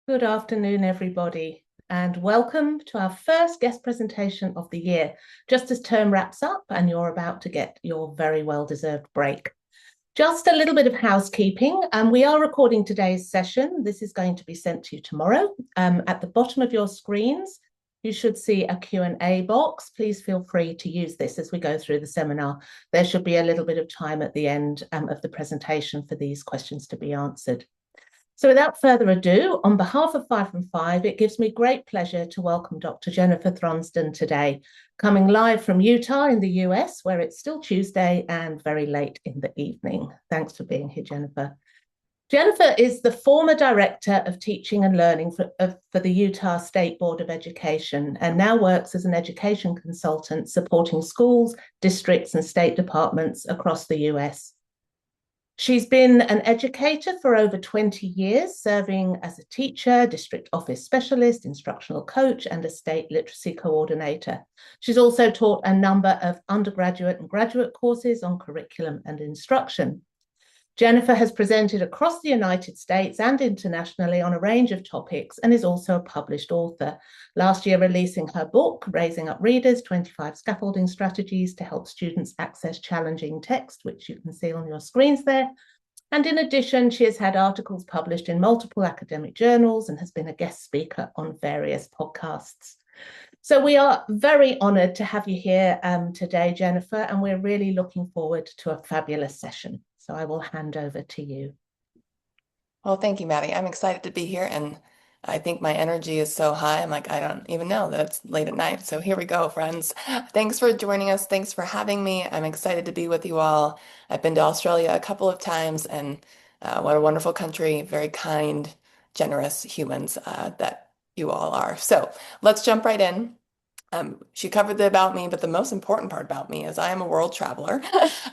Good afternoon, everybody, and welcome to our first guest presentation of the year, just as term wraps up and you're about to get your very well-deserved break. Just a little bit of housekeeping. We are recording today's session. This is going to be sent to you tomorrow. At the bottom of your screens, you should see a Q&A box. Please feel free to use this as we go through the seminar. There should be a little bit of time at the end of the presentation for these questions to be answered. So without further ado, on behalf of 5 from 5, it gives me great pleasure to welcome Dr. Jennifer Throndsen today, coming live from Utah in the US, where it's still Tuesday and very late in the evening. Thanks for being here, Jennifer. Jennifer is the former Director of Teaching and Learning for the Utah State Board of Education and now works as an education consultant supporting schools, districts, and state departments across the US. She's been an educator for over 20 years, serving as a teacher, district office specialist, instructional coach, and a state literacy coordinator. She's also taught a number of undergraduate and graduate courses on curriculum and instruction. Jennifer has presented across the United States and internationally on a range of topics and is also a published author, last year releasing her book, Raising Up Readers, 25 Scaffolding Strategies to Help Students Access Challenging Text, which you can see on your screens there. And in addition, she has had articles published in multiple academic journals and has been a guest speaker on various podcasts. So we are very honoured to have you here today, Jennifer, and we're really looking forward to a fabulous session. So I will hand over to you. Well, thank you, Maddie. I'm excited to be here, and I think my energy is so high. I'm like, I don't even know that it's late at night. So here we go, friends. Thanks for joining us. Thanks for having me. I'm excited to be with you all. I've been to Australia a couple of times, and what a wonderful country, very kind, generous humans that you all are. So let's jump right in. She covered the about me, but the most important part about me is I am a world traveler.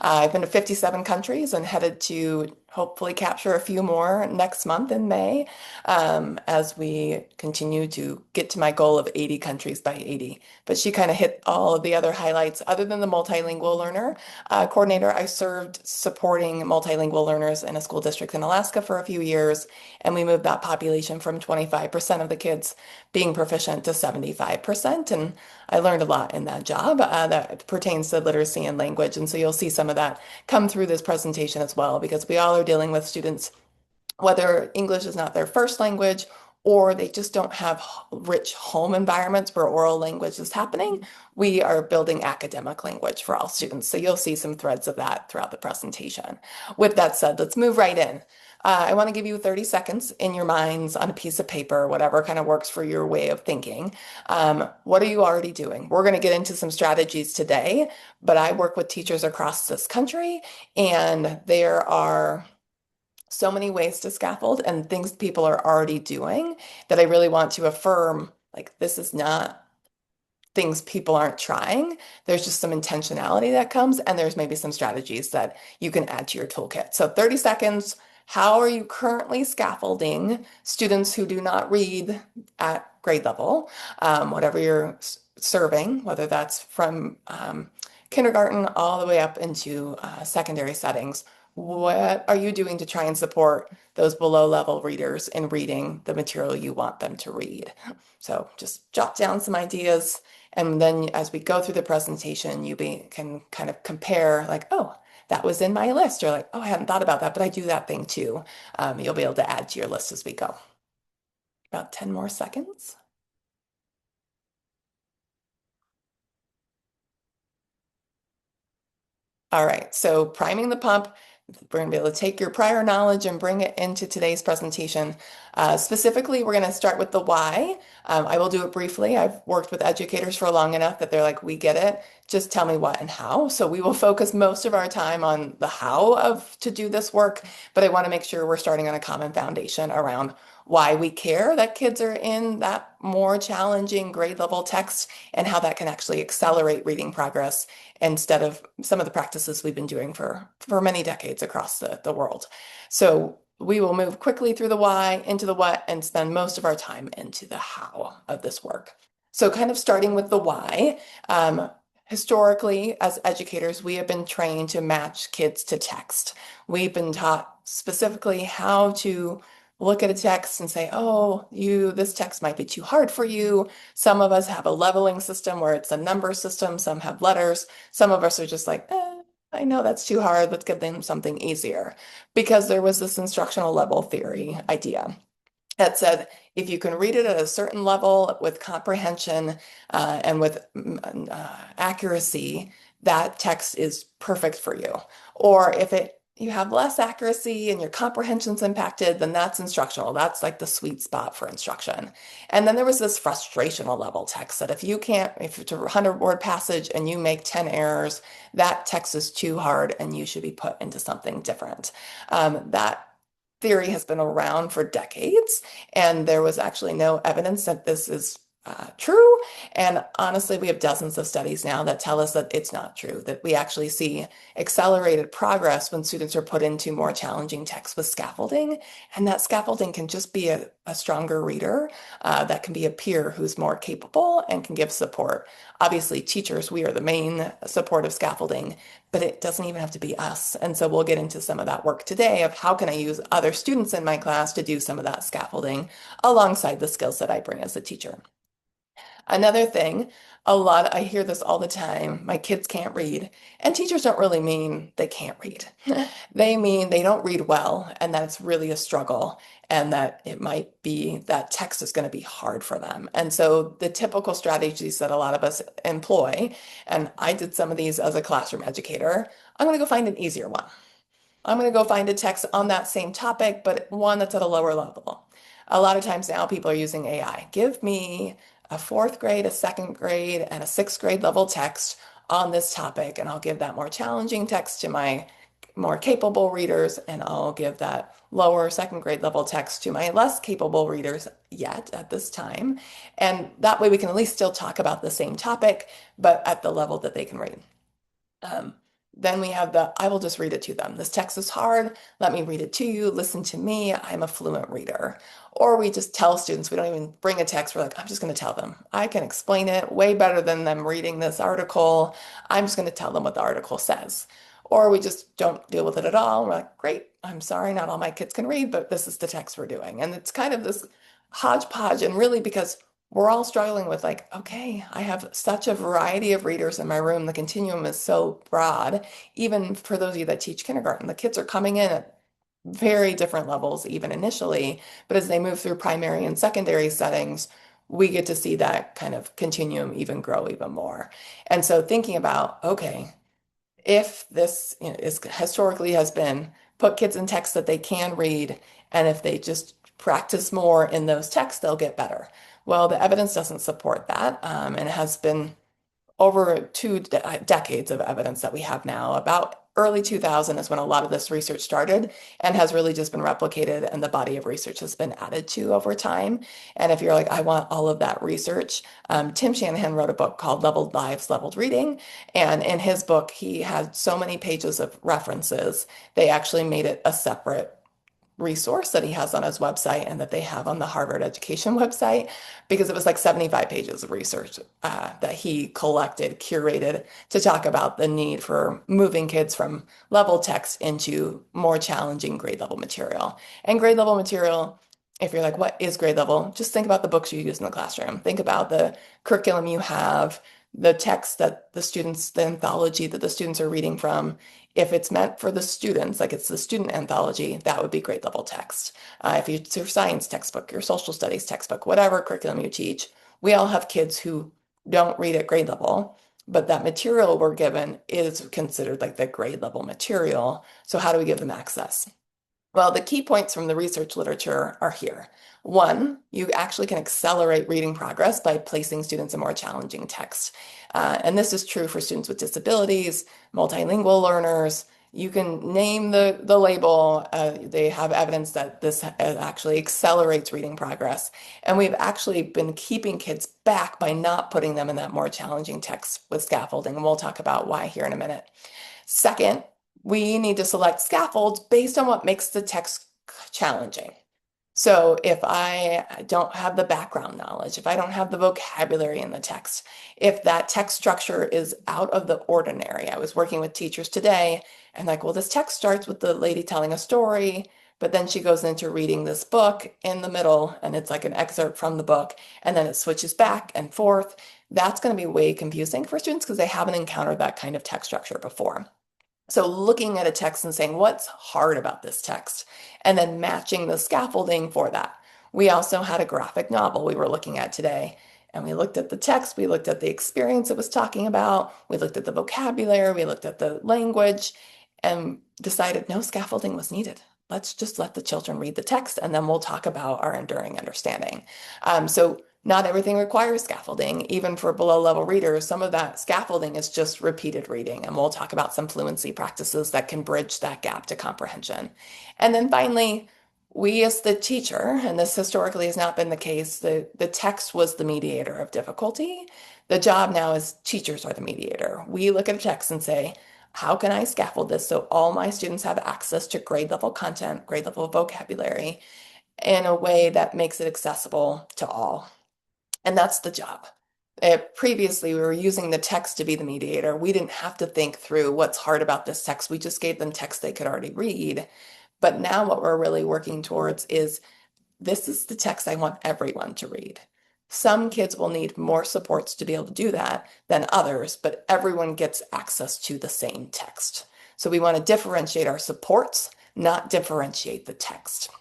I've been to 57 countries and headed to hopefully capture a few more next month in May as we continue to get to my goal of 80 countries by 80. But she kind of hit all of the other highlights. Other than the multilingual learner coordinator, I served supporting multilingual learners in a school district in Alaska for a few years, and we moved that population from 25% of the kids being proficient to 75%. And I learned a lot in that job that pertains to literacy and language. And so you'll see some of that come through this presentation as well, because we all are dealing with students, whether English is not their first language or they just don't have rich home environments where oral language is happening. We are building academic language for all students. So you'll see some threads of that throughout the presentation. With that said, let's move right in. I want to give you 30 seconds in your minds on a piece of paper, whatever kind of works for your way of thinking. What are you already doing? We're going to get into some strategies today, but I work with teachers across this country, and there are so many ways to scaffold and things people are already doing that I really want to affirm, like, this is not things people aren't trying. There's just some intentionality that comes, and there's maybe some strategies that you can add to your toolkit. So 30 seconds. How are you currently scaffolding students who do not read at grade level, whatever you're serving, whether that's from kindergarten all the way up into secondary settings? What are you doing to try and support those below level readers in reading the material you want them to read? So just jot down some ideas. And then as we go through the presentation, can kind of compare, like, oh, that was in my list. Or like, oh, I hadn't thought about that, but I do that thing too. You'll be able to add to your list as we go. About 10 more seconds. All right, so priming the pump. We're going to be able to take your prior knowledge and bring it into today's presentation. Specifically, we're going to start with the why. I will do it briefly. I've worked with educators for long enough that they're like, we get it. Just tell me what and how. So we will focus most of our time on the how of to do this work, but I want to make sure we're starting on a common foundation around why we care that kids are in that more challenging grade level text and how that can actually accelerate reading progress instead of some of the practices we've been doing for many decades across the world. So we will move quickly through the why into the what and spend most of our time into the how of this work. So kind of starting with the why, historically, as educators, we have been trained to match kids to text. We've been taught specifically how to look at a text and say, oh, this text might be too hard for you. Some of us have a leveling system where it's a number system. Some have letters. Some of us are just like, I know that's too hard. Let's give them something easier. Because there was this instructional level theory idea that said if you can read it at a certain level with comprehension and with accuracy, that text is perfect for you. Or if you have less accuracy and your comprehension's impacted, then that's instructional. That's like the sweet spot for instruction. And then there was this frustrational level text that if it's a 100-word passage and you make 10 errors, that text is too hard and you should be put into something different. That theory has been around for decades, and there was actually no evidence that this is true. And honestly, we have dozens of studies now that tell us that it's not true, that we actually see accelerated progress when students are put into more challenging texts with scaffolding. And that scaffolding can just be a stronger reader, that can be a peer who's more capable and can give support. Obviously, teachers, we are the main support of scaffolding, but it doesn't even have to be us. And so we'll get into some of that work today of how can I use other students in my class to do some of that scaffolding alongside the skills that I bring as a teacher. Another thing, I hear this all the time, my kids can't read. And teachers don't really mean they can't read. They mean they don't read well, and that's really a struggle, and that it might be that text is going to be hard for them. And so the typical strategies that a lot of us employ, and I did some of these as a classroom educator, I'm going to go find an easier one. I'm going to go find a text on that same topic, but one that's at a lower level. A lot of times now people are using AI. Give me a fourth grade, a second grade, and a sixth grade level text on this topic, and I'll give that more challenging text to my more capable readers, and I'll give that lower second grade level text to my less capable readers yet at this time. And that way we can at least still talk about the same topic, but at the level that they can read. Um, then we have I will just read it to them. This text is hard. Let me read it to you. Listen to me. I'm a fluent reader. Or we just tell students, we don't even bring a text. We're like, I'm just going to tell them. I can explain it way better than them reading this article. I'm just going to tell them what the article says. Or we just don't deal with it at all. We're like, great. I'm sorry, not all my kids can read, but this is the text we're doing. And it's kind of this hodgepodge. And really, because we're all struggling with like, okay, I have such a variety of readers in my room. The continuum is so broad. Even for those of you that teach kindergarten, the kids are coming in at very different levels, even initially. But as they move through primary and secondary settings, we get to see that kind of continuum even grow even more. And so thinking about, okay, if this is historically has been put kids in texts that they can read, and if they just practice more in those texts, they'll get better. Well, the evidence doesn't support that, and it has been over two decades of evidence that we have now. About early 2000 is when a lot of this research started and has really just been replicated, and the body of research has been added to over time. And if you're like, I want all of that research, Tim Shanahan wrote a book called Leveled Lives, Leveled Reading. And in his book, he had so many pages of references, they actually made it a separate resource that he has on his website and that they have on the Harvard Education website, because it was like 75 pages of research that he collected, curated to talk about the need for moving kids from level text into more challenging grade level material. And grade level material, if you're like, what is grade level? Just think about the books you use in the classroom. Think about the curriculum you have, the text that the anthology that the students are reading from. If it's meant for the students, like it's the student anthology, that would be grade level text. If it's your science textbook, your social studies textbook, whatever curriculum you teach, we all have kids who don't read at grade level, but that material we're given is considered like the grade level material. So how do we give them access? Well, the key points from the research literature are here. One, you actually can accelerate reading progress by placing students in more challenging text. And this is true for students with disabilities, multilingual learners. You can name the label. They have evidence that this actually accelerates reading progress. And we've actually been keeping kids back by not putting them in that more challenging text with scaffolding. And we'll talk about why here in a minute. Second, we need to select scaffolds based on what makes the text challenging. So if I don't have the background knowledge, if I don't have the vocabulary in the text, if that text structure is out of the ordinary. I was working with teachers today and like, well, this text starts with the lady telling a story. but then she goes into reading this book in the middle, and it's like an excerpt from the book, and then it switches back and forth. That's going to be way confusing for students because they haven't encountered that kind of text structure before. So looking at a text and saying, what's hard about this text? And then matching the scaffolding for that. We also had a graphic novel we were looking at today. And we looked at the text, we looked at the experience it was talking about, we looked at the vocabulary, we looked at the language, and decided no scaffolding was needed. Let's just let the children read the text, and then we'll talk about our enduring understanding. So not everything requires scaffolding. Even for below level readers, some of that scaffolding is just repeated reading. And we'll talk about some fluency practices that can bridge that gap to comprehension. And then finally, we as the teacher, and this historically has not been the case, the text was the mediator of difficulty. The job now is teachers are the mediator. We look at a text and say, how can I scaffold this so all my students have access to grade level content, grade level vocabulary in a way that makes it accessible to all? And that's the job. Previously, we were using the text to be the mediator. We didn't have to think through what's hard about this text. We just gave them text they could already read. But now what we're really working towards is this is the text I want everyone to read. Some kids will need more supports to be able to do that than others, but everyone gets access to the same text. So we want to differentiate our supports, not differentiate the text.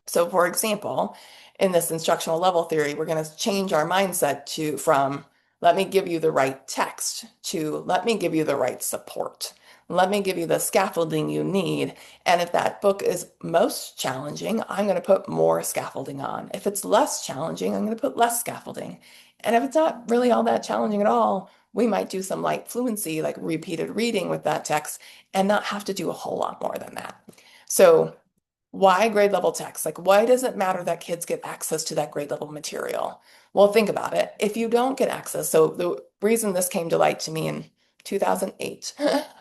So for example, in this instructional level theory, we're going to change our mindset to from let me give you the right text to let me give you the right support. Let me give you the scaffolding you need. And if that book is most challenging, I'm going to put more scaffolding on. If it's less challenging, I'm going to put less scaffolding. And if it's not really all that challenging at all, we might do some light fluency, like repeated reading with that text, and not have to do a whole lot more than that. So why grade level text? Like, why does it matter that kids get access to that grade level material? Well, think about it. If you don't get access, so the reason this came to light to me in 2008,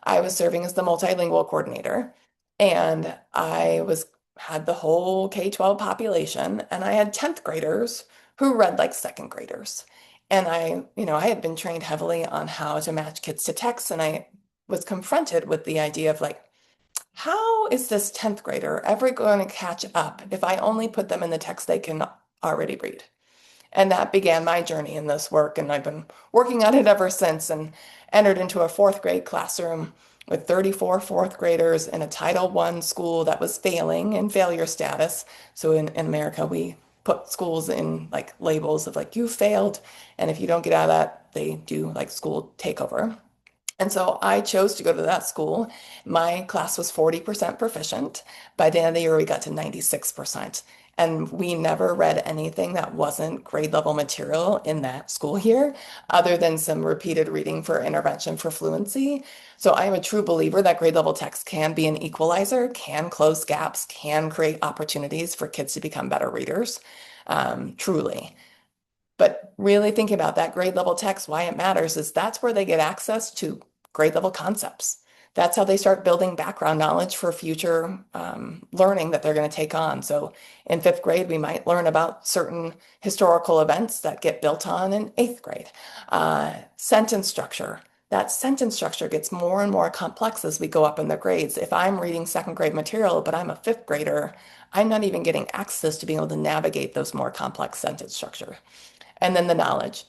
I was serving as the multilingual coordinator, and had the whole K-12 population, and I had 10th graders who read like second graders. And I had been trained heavily on how to match kids to text, and I was confronted with the idea of like, how is this 10th grader ever going to catch up if I only put them in the text they can already read? And that began my journey in this work, and I've been working on it ever since and entered into a fourth grade classroom with 34 fourth graders in a Title I school that was failing in failure status. So in America, we put schools in like labels of like, you failed. And if you don't get out of that, they do like school takeover. And so I chose to go to that school. My class was 40% proficient. By the end of the year, we got to 96%. And we never read anything that wasn't grade level material in that school year, other than some repeated reading for intervention for fluency. So I am a true believer that grade level text can be an equalizer, can close gaps, can create opportunities for kids to become better readers, truly. But really thinking about that grade level text, why it matters is that's where they get access to grade level concepts. That's how they start building background knowledge for future learning that they're going to take on. So in fifth grade, we might learn about certain historical events that get built on in eighth grade. Sentence structure. That sentence structure gets more and more complex as we go up in the grades. If I'm reading second grade material, but I'm a fifth grader, I'm not even getting access to being able to navigate those more complex sentence structure. And then the knowledge.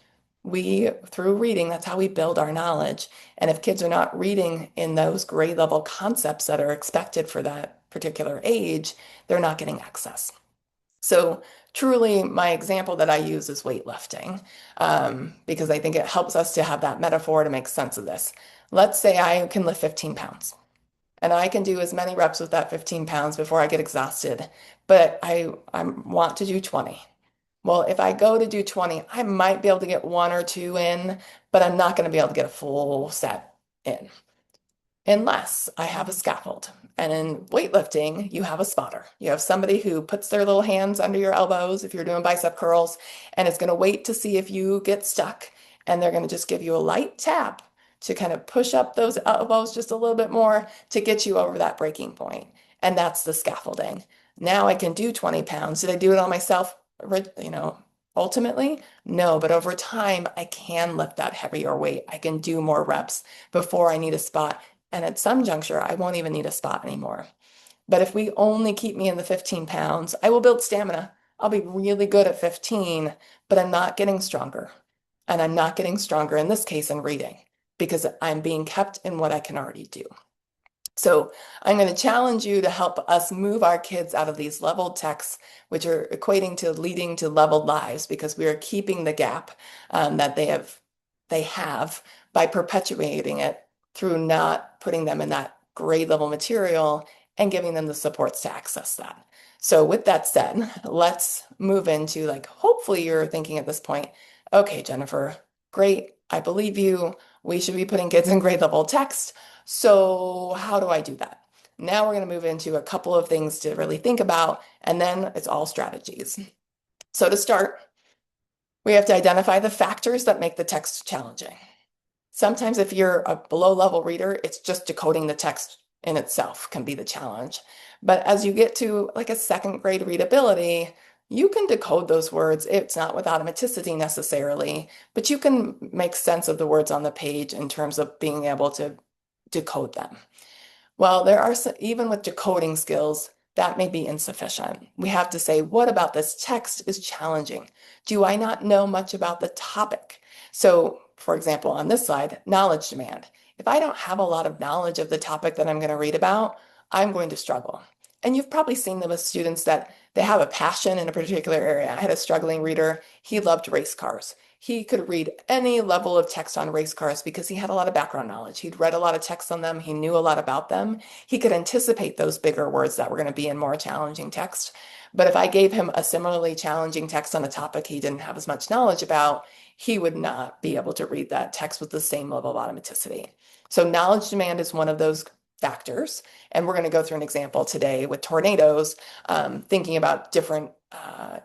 Through reading, that's how we build our knowledge. And if kids are not reading in those grade level concepts that are expected for that particular age, they're not getting access. So truly, my example that I use is weightlifting, because I think it helps us to have that metaphor to make sense of this. Let's say I can lift 15 pounds, and I can do as many reps with that 15 pounds before I get exhausted, but I want to do 20. Well, if I go to do 20, I might be able to get one or two in, but I'm not going to be able to get a full set in unless I have a scaffold. And in weightlifting, you have a spotter. You have somebody who puts their little hands under your elbows if you're doing bicep curls, and is going to wait to see if you get stuck. And they're going to just give you a light tap to kind of push up those elbows just a little bit more to get you over that breaking point. And that's the scaffolding. Now I can do 20 pounds. Did I do it on myself? Ultimately, no, but over time, I can lift that heavier weight. I can do more reps before I need a spot. And at some juncture, I won't even need a spot anymore. But if we only keep me in the 15 pounds, I will build stamina. I'll be really good at 15, but I'm not getting stronger. And I'm not getting stronger in this case in reading because I'm being kept in what I can already do. So I'm going to challenge you to help us move our kids out of these leveled texts, which are equating to leading to leveled lives, because we are keeping the gap that they have by perpetuating it through not putting them in that grade level material and giving them the supports to access that. So with that said, let's move into like, hopefully you're thinking at this point, okay, Jennifer, great, I believe you. We should be putting kids in grade level text. So how do I do that? Now we're going to move into a couple of things to really think about, and then it's all strategies. So to start, we have to identify the factors that make the text challenging. Sometimes if you're a below level reader, it's just decoding the text in itself can be the challenge. But as you get to like a second grade readability, you can decode those words. It's not with automaticity necessarily, but you can make sense of the words on the page in terms of being able to decode them. Well, there are some, even with decoding skills, that may be insufficient. We have to say, what about this text is challenging? Do I not know much about the topic? So, for example, on this slide, knowledge demand. If I don't have a lot of knowledge of the topic that I'm going to read about, I'm going to struggle. And you've probably seen them with students that they have a passion in a particular area. I had a struggling reader. He loved race cars. He could read any level of text on race cars because he had a lot of background knowledge. He'd read a lot of text on them. He knew a lot about them. He could anticipate those bigger words that were going to be in more challenging text. But if I gave him a similarly challenging text on a topic he didn't have as much knowledge about, he would not be able to read that text with the same level of automaticity. So knowledge demand is one of those factors. And we're going to go through an example today with tornadoes, thinking about different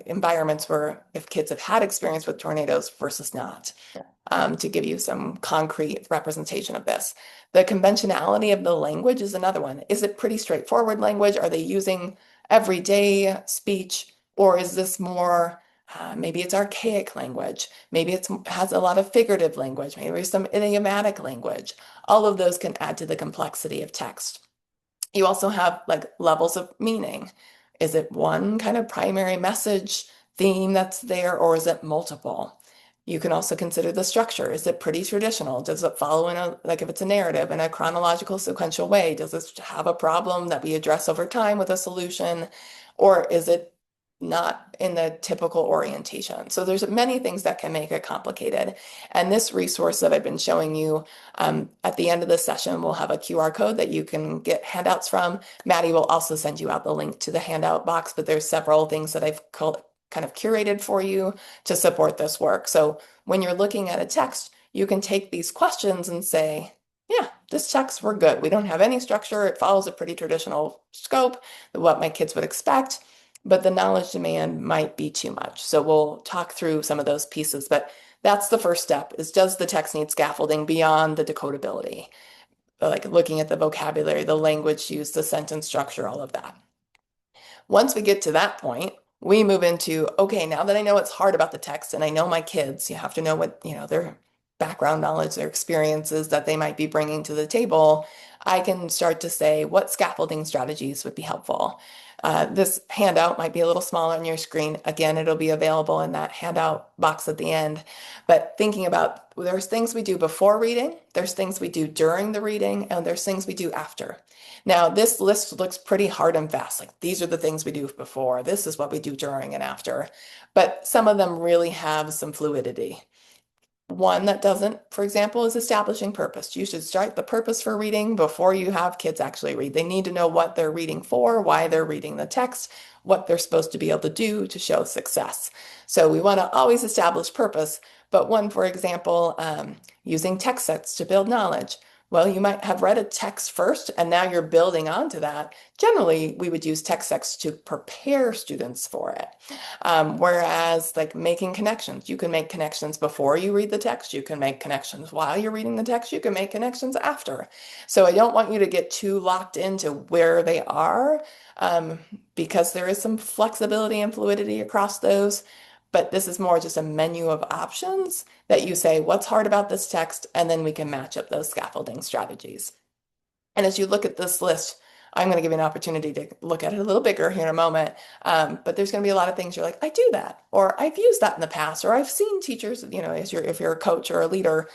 environments where if kids have had experience with tornadoes versus not, to give you some concrete representation of this. The conventionality of the language is another one. Is it pretty straightforward language? Are they using everyday speech? Or is this more, maybe it's archaic language? Maybe it has a lot of figurative language. Maybe there's some idiomatic language. All of those can add to the complexity of text. You also have like levels of meaning. Is it one kind of primary message theme that's there, or is it multiple? You can also consider the structure. Is it pretty traditional? Does it follow in a, like if it's a narrative in a chronological sequential way? Does this have a problem that we address over time with a solution? Or is it not in the typical orientation? So there's many things that can make it complicated. And this resource that I've been showing you at the end of the session, we'll have a QR code that you can get handouts from. Maddie will also send you out the link to the handout box, but there's several things that I've kind of curated for you to support this work. So when you're looking at a text, you can take these questions and say, yeah, this text, we're good. We don't have any structure. It follows a pretty traditional scope, what my kids would expect, but the knowledge demand might be too much. So we'll talk through some of those pieces, but that's the first step is, does the text need scaffolding beyond the decodability? Like looking at the vocabulary, the language used, the sentence structure, all of that. Once we get to that point, we move into, okay, now that I know what's hard about the text and I know my kids, you have to know what, their background knowledge, their experiences that they might be bringing to the table. I can start to say what scaffolding strategies would be helpful. This handout might be a little smaller on your screen. Again, it'll be available in that handout box at the end. But thinking about, there's things we do before reading, there's things we do during the reading, and there's things we do after. Now, this list looks pretty hard and fast. Like these are the things we do before. This is what we do during and after. But some of them really have some fluidity. One that doesn't, for example, is establishing purpose. You should start the purpose for reading before you have kids actually read. They need to know what they're reading for, why they're reading the text, what they're supposed to be able to do to show success. So we want to always establish purpose. But one, for example, using text sets to build knowledge. Well, you might have read a text first and now you're building onto that. Generally, we would use text sets to prepare students for it. Whereas like making connections, you can make connections before you read the text. You can make connections while you're reading the text. You can make connections after. So I don't want you to get too locked into where they are because there is some flexibility and fluidity across those. But this is more just a menu of options that you say, what's hard about this text? And then we can match up those scaffolding strategies. And as you look at this list, I'm going to give you an opportunity to look at it a little bigger here in a moment. But there's going to be a lot of things you're like, I do that, or I've used that in the past, or I've seen teachers, if you're a coach or a leader,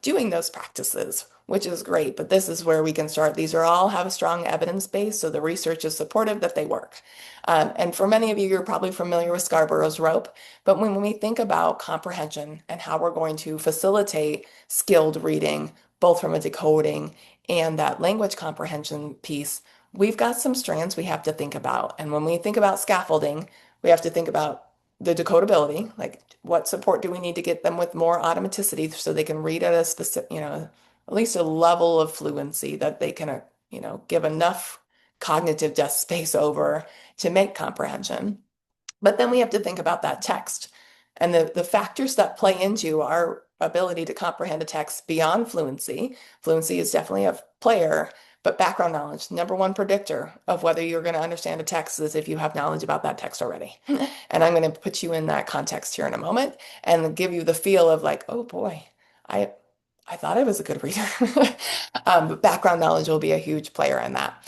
doing those practices, which is great. But this is where we can start. These are all have a strong evidence base, so the research is supportive that they work. And for many of you, you're probably familiar with Scarborough's rope. But when we think about comprehension and how we're going to facilitate skilled reading, both from a decoding and that language comprehension piece, we've got some strands we have to think about. And when we think about scaffolding, we have to think about the decodability, like what support do we need to get them with more automaticity so they can read at a specific, at least a level of fluency that they can, give enough cognitive desk space over to make comprehension. But then we have to think about that text and the factors that play into our ability to comprehend a text beyond fluency. Fluency is definitely a player, but background knowledge, number one predictor of whether you're going to understand a text is if you have knowledge about that text already. And I'm going to put you in that context here in a moment and give you the feel of like, oh boy, I I thought I was a good reader. But background knowledge will be a huge player in that.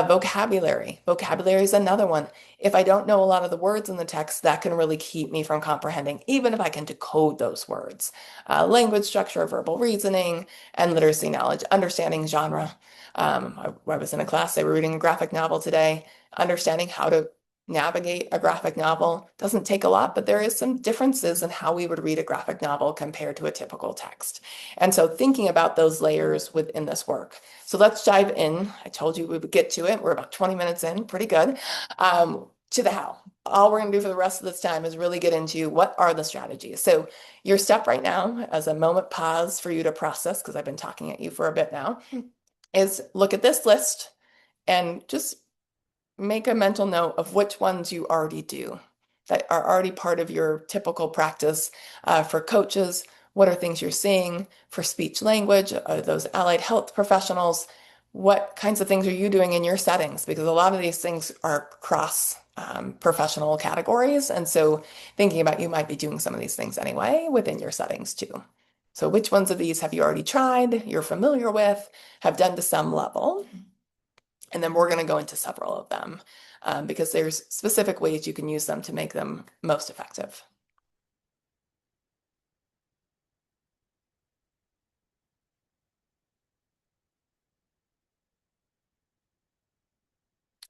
Vocabulary. Vocabulary is another one. If I don't know a lot of the words in the text, that can really keep me from comprehending, even if I can decode those words. Language structure, verbal reasoning, and literacy knowledge, understanding genre. I was in a class, they were reading a graphic novel today, understanding how to navigate a graphic novel doesn't take a lot, but there is some differences in how we would read a graphic novel compared to a typical text. And so thinking about those layers within this work. So let's dive in. I told you we would get to it. We're about 20 minutes in, pretty good. To the how. All we're going to do for the rest of this time is really get into what are the strategies. So your step right now, as a moment pause for you to process, because I've been talking at you for a bit now, is look at this list and just make a mental note of which ones you already do that are already part of your typical practice. For coaches, what are things you're seeing? For speech language, those allied health professionals, what kinds of things are you doing in your settings? Because a lot of these things are cross professional categories. And so thinking about you might be doing some of these things anyway within your settings too. So which ones of these have you already tried, you're familiar with, have done to some level? And then we're going to go into several of them because there's specific ways you can use them to make them most effective.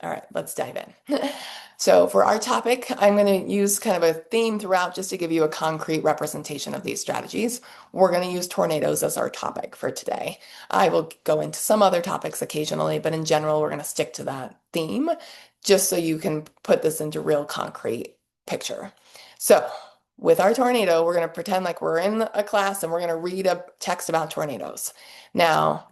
All right, let's dive in. So for our topic, I'm going to use kind of a theme throughout just to give you a concrete representation of these strategies. We're going to use tornadoes as our topic for today. I will go into some other topics occasionally, but in general, we're going to stick to that theme just so you can put this into real concrete picture. So with our tornado, we're going to pretend like we're in a class and we're going to read a text about tornadoes. Now,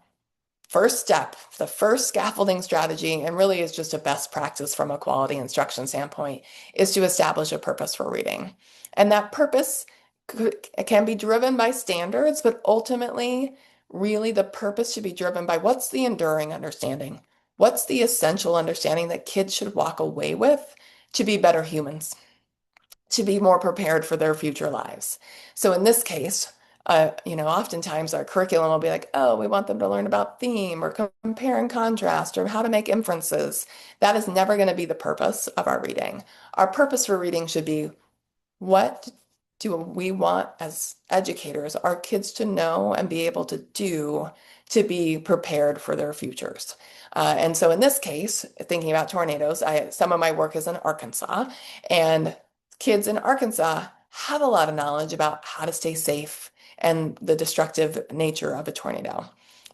first step, the first scaffolding strategy, and really is just a best practice from a quality instruction standpoint, is to establish a purpose for reading. And that purpose can be driven by standards, but ultimately, really the purpose should be driven by what's the enduring understanding? What's the essential understanding that kids should walk away with to be better humans? To be more prepared for their future lives. So in this case, oftentimes our curriculum will be like, oh, we want them to learn about theme or compare and contrast or how to make inferences. That is never going to be the purpose of our reading. Our purpose for reading should be, what do we want as educators, our kids to know and be able to do to be prepared for their futures? And so in this case, thinking about tornadoes, some of my work is in Arkansas, and kids in Arkansas have a lot of knowledge about how to stay safe and the destructive nature of a tornado.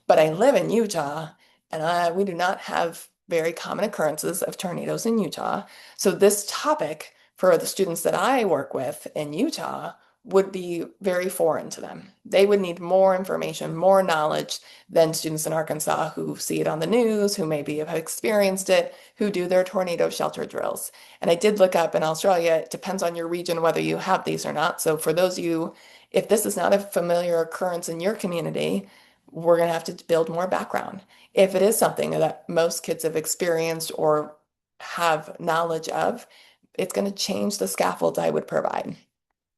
But I live in Utah, and we do not have very common occurrences of tornadoes in Utah. So this topic for the students that I work with in Utah would be very foreign to them. They would need more information, more knowledge than students in Arkansas who see it on the news, who maybe have experienced it, who do their tornado shelter drills. And I did look up in Australia, it depends on your region whether you have these or not. So for those of you, if this is not a familiar occurrence in your community, we're going to have to build more background. If it is something that most kids have experienced or have knowledge of, it's going to change the scaffolds I would provide.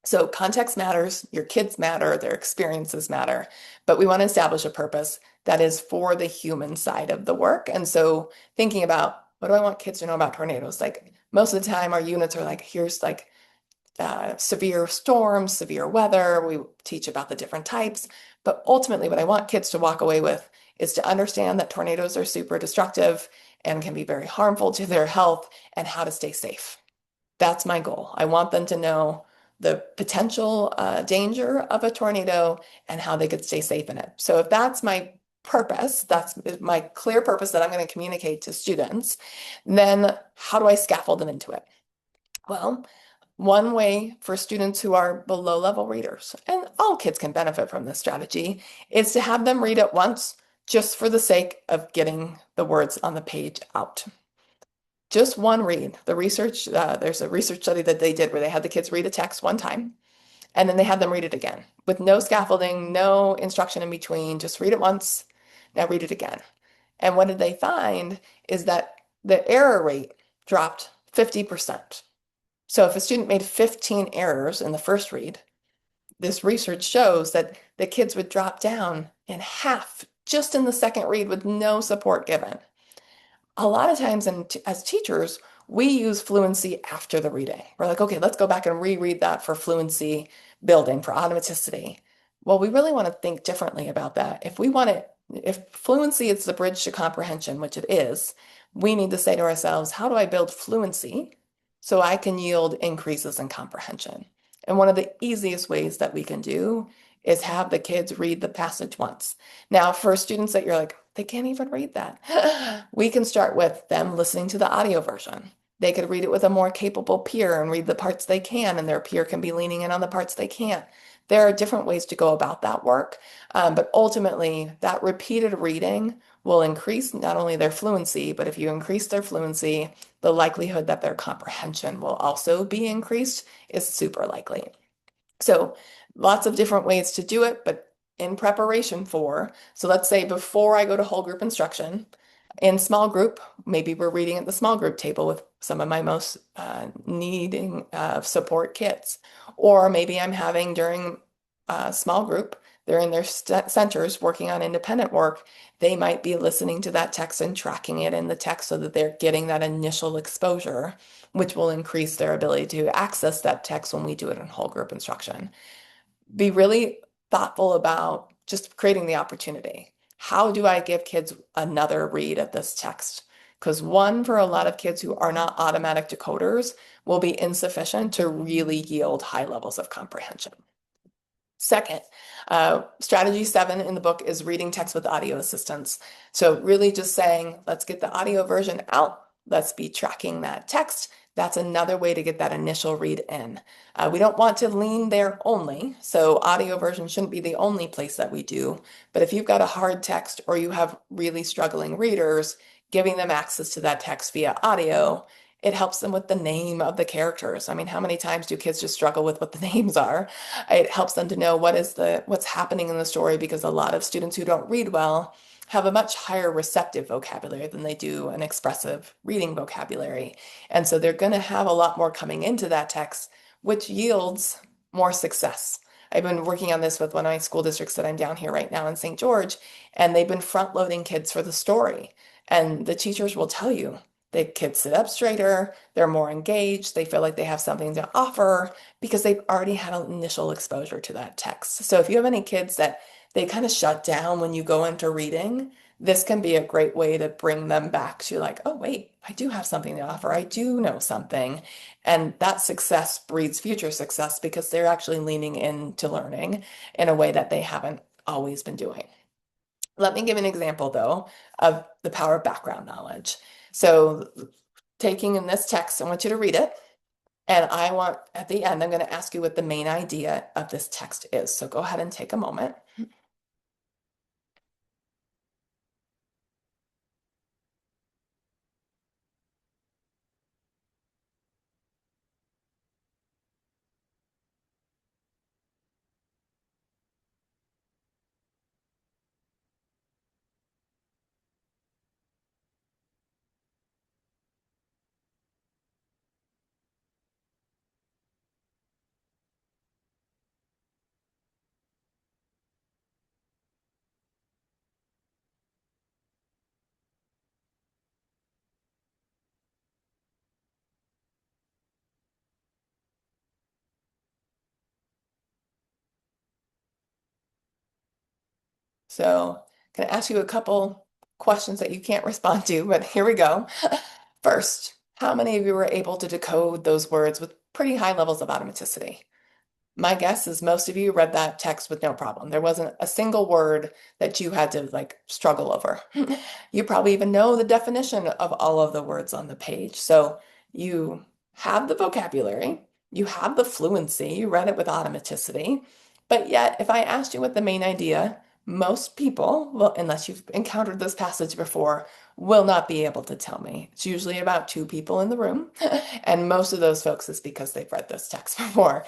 So context matters, your kids matter, their experiences matter, but we want to establish a purpose that is for the human side of the work. And so thinking about what do I want kids to know about tornadoes? Like most of the time, our units are like, here's like severe storms, severe weather. We teach about the different types. But ultimately, what I want kids to walk away with is to understand that tornadoes are super destructive and can be very harmful to their health and how to stay safe. That's my goal. I want them to know the potential danger of a tornado and how they could stay safe in it. So if that's my purpose, that's my clear purpose that I'm going to communicate to students, then how do I scaffold them into it? Well, one way for students who are below level readers, and all kids can benefit from this strategy, is to have them read it once just for the sake of getting the words on the page out. Just one read. There's a research study that they did where they had the kids read a text one time and then they had them read it again with no scaffolding, no instruction in between, just read it once, now read it again. And what did they find is that the error rate dropped 50%. So if a student made 15 errors in the first read, this research shows that the kids would drop down in half just in the second read with no support given. A lot of times as teachers, we use fluency after the reading. We're like, okay, let's go back and reread that for fluency building, for automaticity. Well, we really want to think differently about that. If fluency is the bridge to comprehension, which it is, we need to say to ourselves, how do I build fluency so I can yield increases in comprehension? And one of the easiest ways that we can do is have the kids read the passage once. Now, for students that you're like, they can't even read that, we can start with them listening to the audio version. They could read it with a more capable peer and read the parts they can, and their peer can be leaning in on the parts they can't. There are different ways to go about that work, but ultimately, that repeated reading will increase not only their fluency, but if you increase their fluency, the likelihood that their comprehension will also be increased is super likely. So lots of different ways to do it, but in preparation for, so let's say before I go to whole group instruction, in small group, maybe we're reading at the small group table with some of my most needing support kids. Or maybe I'm having during a small group, they're in their centers working on independent work. They might be listening to that text and tracking it in the text so that they're getting that initial exposure, which will increase their ability to access that text when we do it in whole group instruction. Be really thoughtful about just creating the opportunity. How do I give kids another read at this text? Because one, for a lot of kids who are not automatic decoders, will be insufficient to really yield high levels of comprehension. Second, strategy 7 in the book is reading text with audio assistance. So really just saying, let's get the audio version out. Let's be tracking that text. That's another way to get that initial read in. We don't want to lean there only. So audio version shouldn't be the only place that we do. But if you've got a hard text or you have really struggling readers, giving them access to that text via audio, it helps them with the name of the characters. I mean, how many times do kids just struggle with what the names are? It helps them to know what's happening in the story because a lot of students who don't read well have a much higher receptive vocabulary than they do an expressive reading vocabulary. And so they're going to have a lot more coming into that text, which yields more success. I've been working on this with one of my school districts that I'm down here right now in St. George, and they've been front loading kids for the story. And the teachers will tell you the kids sit up straighter, they're more engaged, they feel like they have something to offer because they've already had an initial exposure to that text. So if you have any kids that they kind of shut down when you go into reading, this can be a great way to bring them back to like, oh, wait, I do have something to offer. I do know something. And that success breeds future success because they're actually leaning into learning in a way that they haven't always been doing. Let me give an example, though, of the power of background knowledge. So taking in this text, I want you to read it. And at the end, I'm going to ask you what the main idea of this text is. So go ahead and take a moment. So I'm going to ask you a couple questions that you can't respond to, but here we go. First, how many of you were able to decode those words with pretty high levels of automaticity? My guess is most of you read that text with no problem. There wasn't a single word that you had to like struggle over. You probably even know the definition of all of the words on the page. So you have the vocabulary, you have the fluency, you read it with automaticity. But yet, if I asked you what the main idea, most people, well, unless you've encountered this passage before, will not be able to tell me. It's usually about two people in the room, and most of those folks is because they've read this text before.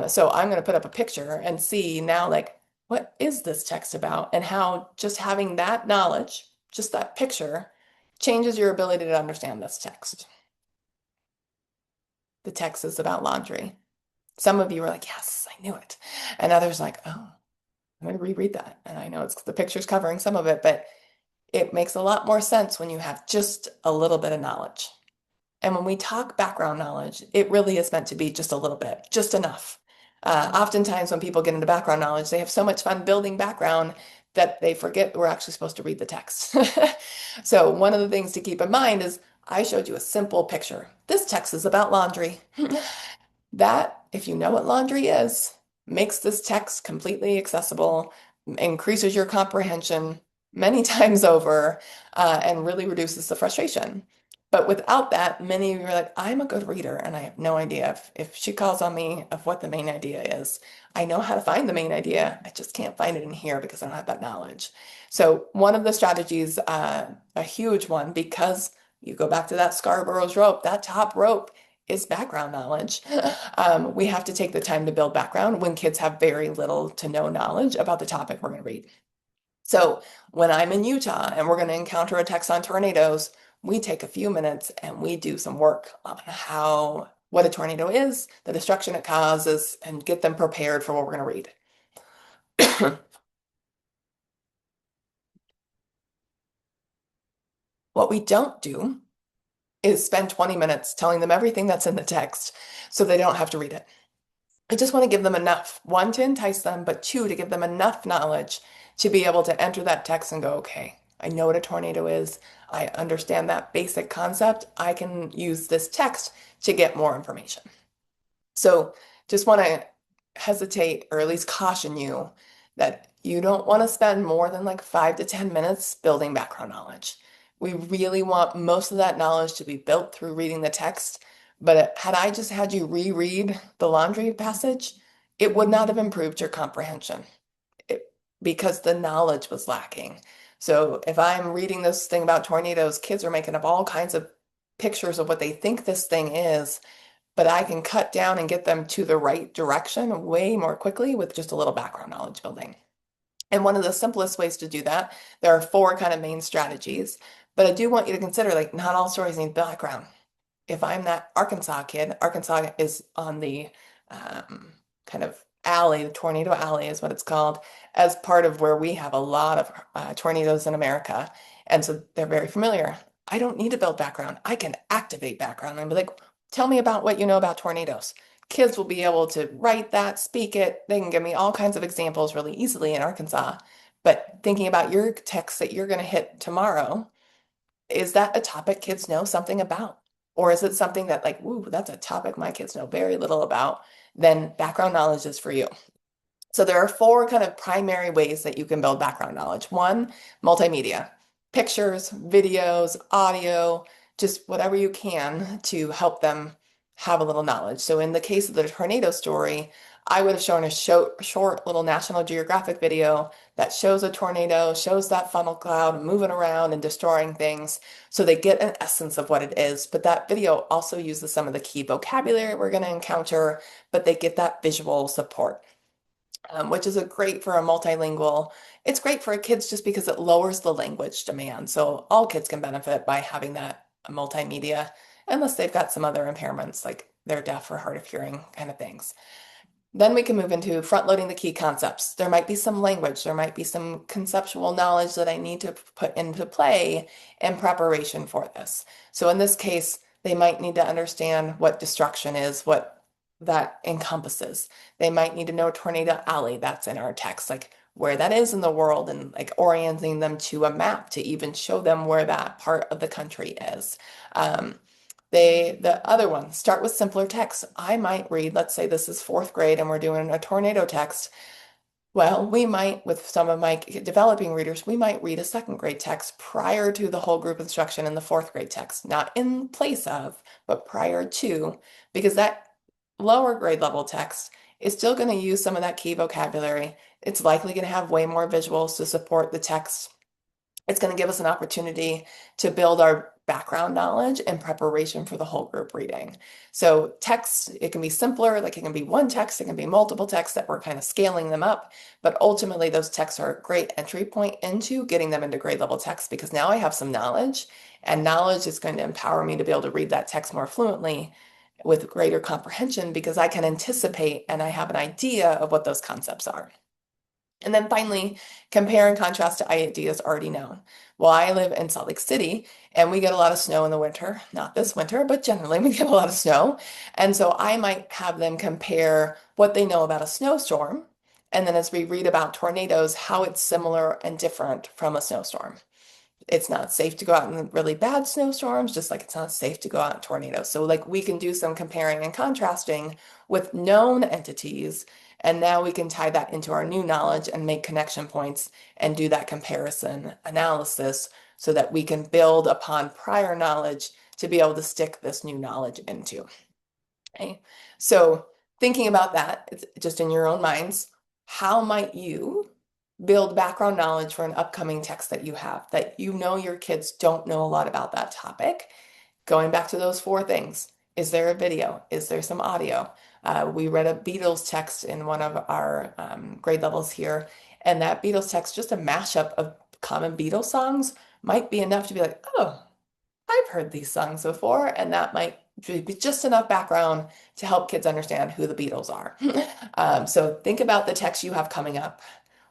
So I'm going to put up a picture and see now, like, what is this text about and how just having that knowledge, just that picture, changes your ability to understand this text. The text is about laundry. Some of you are like, yes, I knew it. And others like, oh, I'm going to reread that. And I know it's the picture's covering some of it, but it makes a lot more sense when you have just a little bit of knowledge. And when we talk background knowledge, it really is meant to be just a little bit, just enough. Oftentimes, when people get into background knowledge, they have so much fun building background that they forget we're actually supposed to read the text. So, one of the things to keep in mind is I showed you a simple picture. This text is about laundry. That, if you know what laundry is, makes this text completely accessible, increases your comprehension many times over, and really reduces the frustration. But without that, many of you are like, I'm a good reader and I have no idea if she calls on me of what the main idea is. I know how to find the main idea. I just can't find it in here because I don't have that knowledge. So one of the strategies, a huge one, because you go back to that Scarborough's rope, that top rope is background knowledge. We have to take the time to build background when kids have very little to no knowledge about the topic we're going to read. So when I'm in Utah and we're going to encounter a text on tornadoes, we take a few minutes and we do some work on what a tornado is, the destruction it causes, and get them prepared for what we're going to read. What we don't do is spend 20 minutes telling them everything that's in the text so they don't have to read it. I just want to give them enough, one, to entice them, but two, to give them enough knowledge to be able to enter that text and go, okay, I know what a tornado is. I understand that basic concept. I can use this text to get more information. So just want to hesitate or at least caution you that you don't want to spend more than like 5 to 10 minutes building background knowledge. We really want most of that knowledge to be built through reading the text. But had I just had you reread the laundry passage, it would not have improved your comprehension because the knowledge was lacking. So if I'm reading this thing about tornadoes, kids are making up all kinds of pictures of what they think this thing is, but I can cut down and get them to the right direction way more quickly with just a little background knowledge building. And one of the simplest ways to do that, there are four kind of main strategies, but I do want you to consider like not all stories need background. If I'm that Arkansas kid, Arkansas is on the kind of alley, the tornado alley is what it's called, as part of where we have a lot of tornadoes in America. And so they're very familiar. I don't need to build background. I can activate background and be like, tell me about what you know about tornadoes. Kids will be able to write that, speak it. They can give me all kinds of examples really easily in Arkansas. But thinking about your text that you're going to hit tomorrow, is that a topic kids know something about? Or is it something that like, ooh, that's a topic my kids know very little about? Then background knowledge is for you. So there are four kind of primary ways that you can build background knowledge. One, multimedia, pictures, videos, audio, just whatever you can to help them have a little knowledge. So in the case of the tornado story, I would have shown a short little National Geographic video that shows a tornado, shows that funnel cloud moving around and destroying things. So they get an essence of what it is. But that video also uses some of the key vocabulary we're going to encounter, but they get that visual support. Which is great for a multilingual. It's great for kids just because it lowers the language demand. So all kids can benefit by having that multimedia, unless they've got some other impairments like they're deaf or hard of hearing kind of things. Then we can move into front loading the key concepts. There might be some language, there might be some conceptual knowledge that I need to put into play in preparation for this. So in this case, they might need to understand what destruction is, what that encompasses. They might need to know tornado alley, that's in our text. Like, where that is in the world and like orienting them to a map to even show them where that part of the country is. Um, the other one, start with simpler text. I might read, let's say this is fourth grade and we're doing a tornado text. Well, we might, with some of my developing readers, we might read a second grade text prior to the whole group instruction in the fourth grade text, not in place of, but prior to, because that lower grade level text is still going to use some of that key vocabulary. It's likely going to have way more visuals to support the text. It's going to give us an opportunity to build our background knowledge in preparation for the whole group reading. So text, it can be simpler, like it can be one text, it can be multiple texts that we're kind of scaling them up, but ultimately those texts are a great entry point into getting them into grade level text because now I have some knowledge and knowledge is going to empower me to be able to read that text more fluently with greater comprehension because I can anticipate and I have an idea of what those concepts are. And then finally, compare and contrast to ideas already known. Well, I live in Salt Lake City and we get a lot of snow in the winter. Not this winter, but generally we get a lot of snow. And so I might have them compare what they know about a snowstorm. And then as we read about tornadoes, how it's similar and different from a snowstorm. It's not safe to go out in really bad snowstorms, just like it's not safe to go out in tornadoes. So like we can do some comparing and contrasting with known entities, and now we can tie that into our new knowledge and make connection points and do that comparison analysis so that we can build upon prior knowledge to be able to stick this new knowledge into. Okay. So thinking about that, it's just in your own minds, how might you build background knowledge for an upcoming text that you have that you know your kids don't know a lot about that topic? Going back to those four things. Is there a video? Is there some audio? We read a Beatles text in one of our grade levels here, and that Beatles text, just a mashup of common Beatles songs, might be enough to be like, oh, I've heard these songs before, and that might be just enough background to help kids understand who the Beatles are. So think about the text you have coming up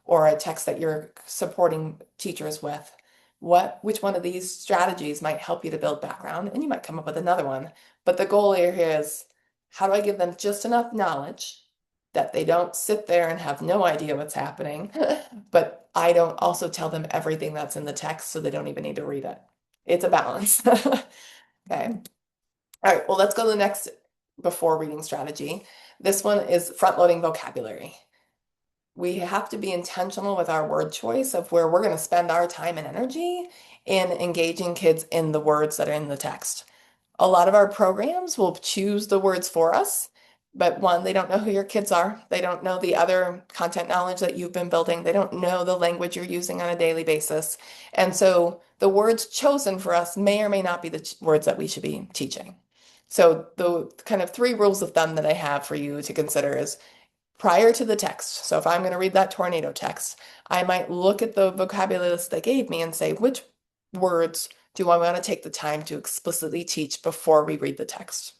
or a text that you're supporting teachers with. Which one of these strategies might help you to build background? And you might come up with another one. But the goal here is how do I give them just enough knowledge that they don't sit there and have no idea what's happening, but I don't also tell them everything that's in the text so they don't even need to read it. It's a balance. Okay. All right, well, let's go to the next before reading strategy. This one is front-loading vocabulary. We have to be intentional with our word choice of where we're going to spend our time and energy in engaging kids in the words that are in the text. A lot of our programs will choose the words for us, but one, they don't know who your kids are. They don't know the other content knowledge that you've been building. They don't know the language you're using on a daily basis. And so the words chosen for us may or may not be the words that we should be teaching. So the kind of three rules of thumb that I have for you to consider is prior to the text. So if I'm going to read that tornado text, I might look at the vocabulary list they gave me and say, which words do I want to take the time to explicitly teach before we read the text?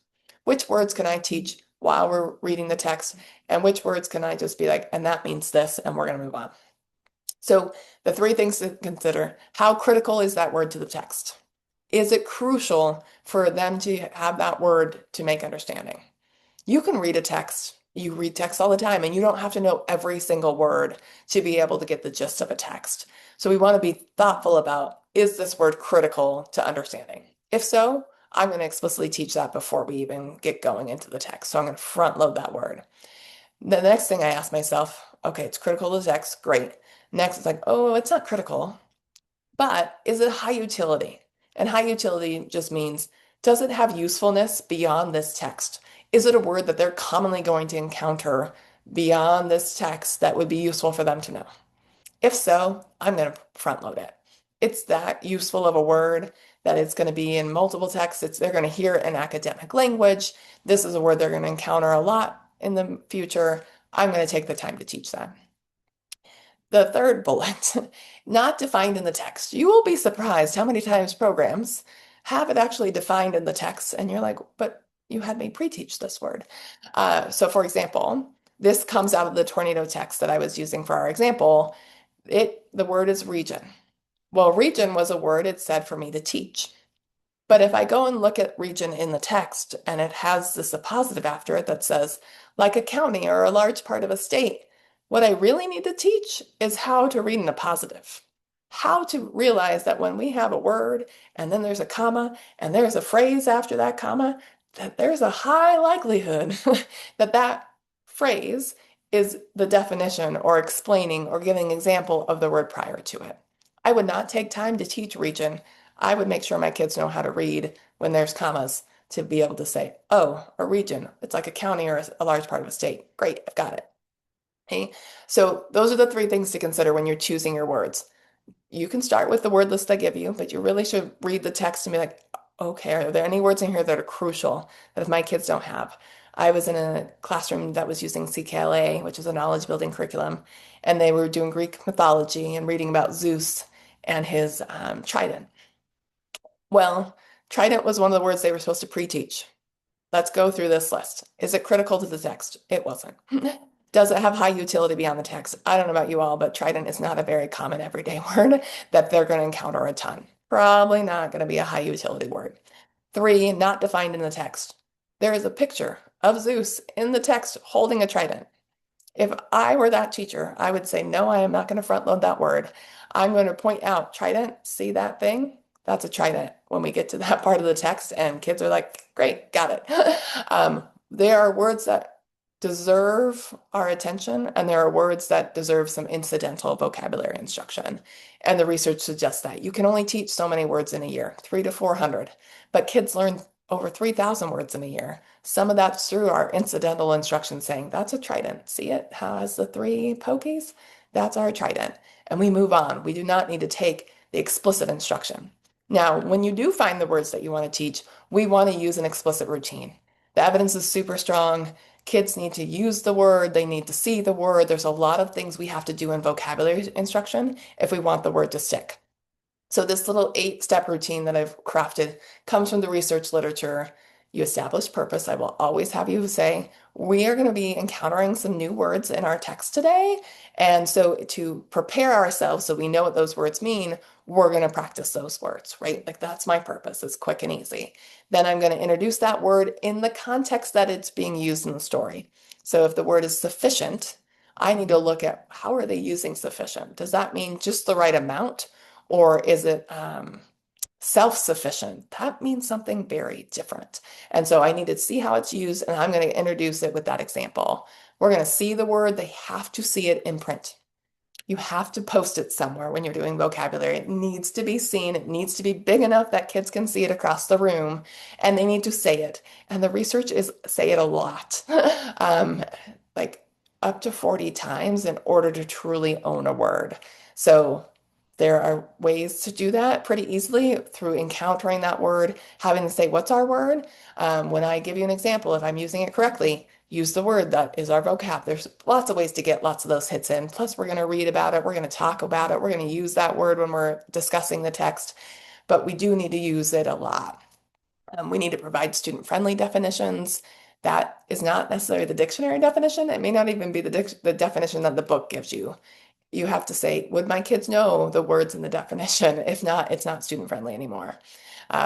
Which words can I teach while we're reading the text? And which words can I just be like, and that means this, and we're going to move on. So the three things to consider, how critical is that word to the text? Is it crucial for them to have that word to make understanding? You can read a text. You read text all the time, and you don't have to know every single word to be able to get the gist of a text. So we want to be thoughtful about, is this word critical to understanding? If so, I'm going to explicitly teach that before we even get going into the text. So I'm going to front load that word. The next thing I ask myself, okay, it's critical to the text, great. Next, it's like, oh, it's not critical, but is it high utility? And high utility just means, does it have usefulness beyond this text? Is it a word that they're commonly going to encounter beyond this text that would be useful for them to know? If so, I'm going to front load it. It's that useful of a word that it's going to be in multiple texts. They're going to hear it in academic language. This is a word they're going to encounter a lot in the future. I'm going to take the time to teach them. The third bullet, not defined in the text. You will be surprised how many times programs have it actually defined in the text, and you're like, but you had me pre-teach this word. So for example, this comes out of the tornado text that I was using for our example. The word is region. Well, region was a word it said for me to teach. But if I go and look at region in the text and it has this appositive after it that says, like a county or a large part of a state, What I really need to teach is how to read in a positive. How to realize that when we have a word and then there's a comma and there's a phrase after that comma, that there's a high likelihood that that phrase is the definition or explaining or giving an example of the word prior to it. I would not take time to teach region. I would make sure my kids know how to read when there's commas to be able to say, oh, a region, it's like a county or a large part of a state. Great, I've got it. Okay, so those are the three things to consider when you're choosing your words. You can start with the word list I give you, but you really should read the text and be like, okay, are there any words in here that are crucial that if my kids don't have? I was in a classroom that was using CKLA, which is a knowledge building curriculum, and they were doing Greek mythology and reading about Zeus and his trident. Well, trident was one of the words they were supposed to pre-teach. Let's go through this list. Is it critical to the text? It wasn't. Does it have high utility beyond the text? I don't know about you all, but trident is not a very common everyday word that they're going to encounter a ton. Probably not going to be a high utility word. Three, not defined in the text. There is a picture of Zeus in the text holding a trident. If I were that teacher, I would say, no, I am not going to front load that word. I'm going to point out trident, see that thing? That's a trident when we get to that part of the text, and kids are like, great, got it. There are words that deserve our attention, and there are words that deserve some incidental vocabulary instruction. And the research suggests that you can only teach so many words in a year, 300 to 400, but kids learn over 3,000 words in a year. Some of that's through our incidental instruction saying, that's a trident. See it? How has the three pokies? That's our trident. And we move on. We do not need to take the explicit instruction. Now, when you do find the words that you want to teach, we want to use an explicit routine. The evidence is super strong. Kids need to use the word, they need to see the word. There's a lot of things we have to do in vocabulary instruction if we want the word to stick. So this little 8-step routine that I've crafted comes from the research literature. You establish purpose. I will always have you say, we are going to be encountering some new words in our text today. And so to prepare ourselves so we know what those words mean, we're going to practice those words, right? Like that's my purpose. It's quick and easy. Then I'm going to introduce that word in the context that it's being used in the story. So if the word is sufficient, I need to look at how are they using sufficient? Does that mean just the right amount? Or is it self-sufficient? That means something very different. And so I need to see how it's used, and I'm going to introduce it with that example. We're going to see the word. They have to see it in print. You have to post it somewhere when you're doing vocabulary. It needs to be seen. It needs to be big enough that kids can see it across the room, and they need to say it. And the research is say it a lot, like up to 40 times in order to truly own a word. So there are ways to do that pretty easily through encountering that word, having to say, what's our word? When I give you an example, if I'm using it correctly, use the word that is our vocab. There's lots of ways to get lots of those hits in. Plus, we're going to read about it. We're going to talk about it. We're going to use that word when we're discussing the text, but we do need to use it a lot. We need to provide student-friendly definitions. That is not necessarily the dictionary definition. It may not even be the definition that the book gives you. You have to say, would my kids know the words in the definition? If not, it's not student friendly anymore.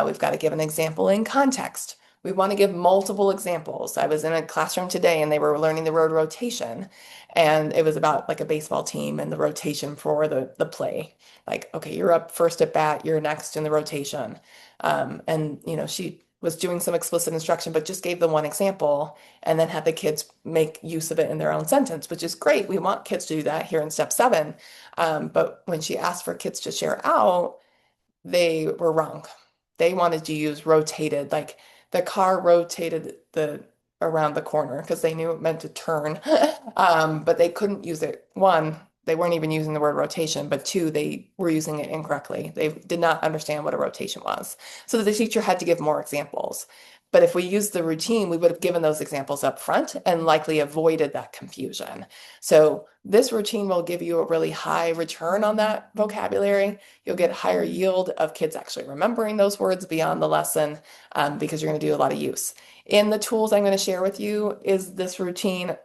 We've got to give an example in context. We want to give multiple examples. I was in a classroom today and they were learning the word rotation, and it was about like a baseball team and the rotation for the play. Like, okay, you're up first at bat, you're next in the rotation. And she was doing some explicit instruction, but just gave the one example and then had the kids make use of it in their own sentence, which is great. We want kids to do that here in step 7. But when she asked for kids to share out, they were wrong. They wanted to use rotated, like the car rotated around the corner because they knew it meant to turn. But they couldn't use it. One, they weren't even using the word rotation, but two, they were using it incorrectly. They did not understand what a rotation was. So the teacher had to give more examples. But if we used the routine, we would have given those examples up front and likely avoided that confusion. So this routine will give you a really high return on that vocabulary. You'll get higher yield of kids actually remembering those words beyond the lesson because you're going to do a lot of use. In the tools I'm going to share with you is this routine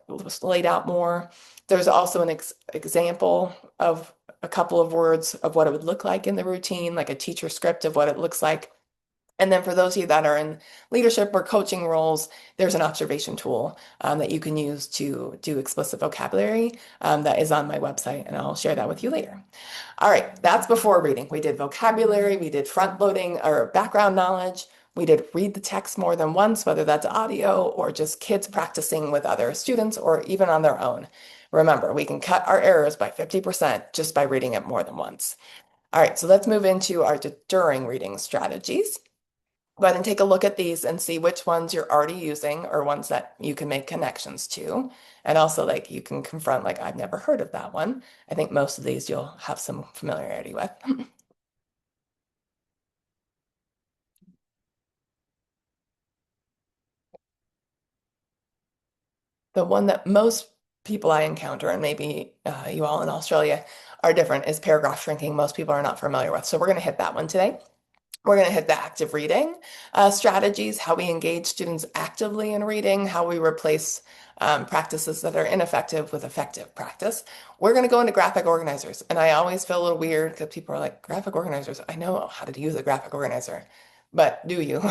laid out more. There's also an example of a couple of words of what it would look like in the routine, like a teacher script of what it looks like. And then for those of you that are in leadership or coaching roles, there's an observation tool that you can use to do explicit vocabulary that is on my website, and I'll share that with you later. All right, that's before reading. We did vocabulary, we did front loading or background knowledge. We did read the text more than once, whether that's audio or just kids practicing with other students or even on their own. Remember, we can cut our errors by 50% just by reading it more than once. All right, so let's move into our during reading strategies. Go ahead and take a look at these and see which ones you're already using or ones that you can make connections to. And also, like, you can confront, like, I've never heard of that one. I think most of these you'll have some familiarity with. The one that most people I encounter, and maybe you all in Australia are different, is paragraph shrinking. Most people are not familiar with. So we're going to hit that one today. We're going to hit the active reading strategies, how we engage students actively in reading, how we replace practices that are ineffective with effective practice. We're going to go into graphic organizers. And I always feel a little weird because people are like, graphic organizers, I know how to use a graphic organizer, but do you?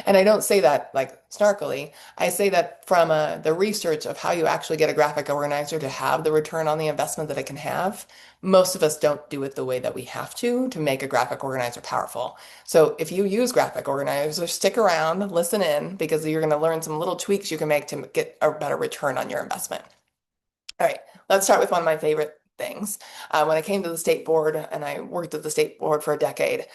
And I don't say that like snarkily. I say that from the research of how you actually get a graphic organizer to have the return on the investment that it can have. Most of us don't do it the way that we have to make a graphic organizer powerful. So if you use graphic organizers, stick around, listen in, because you're going to learn some little tweaks you can make to get a better return on your investment. All right, let's start with one of my favorite things. When I came to the state board and I worked at the state board for a decade,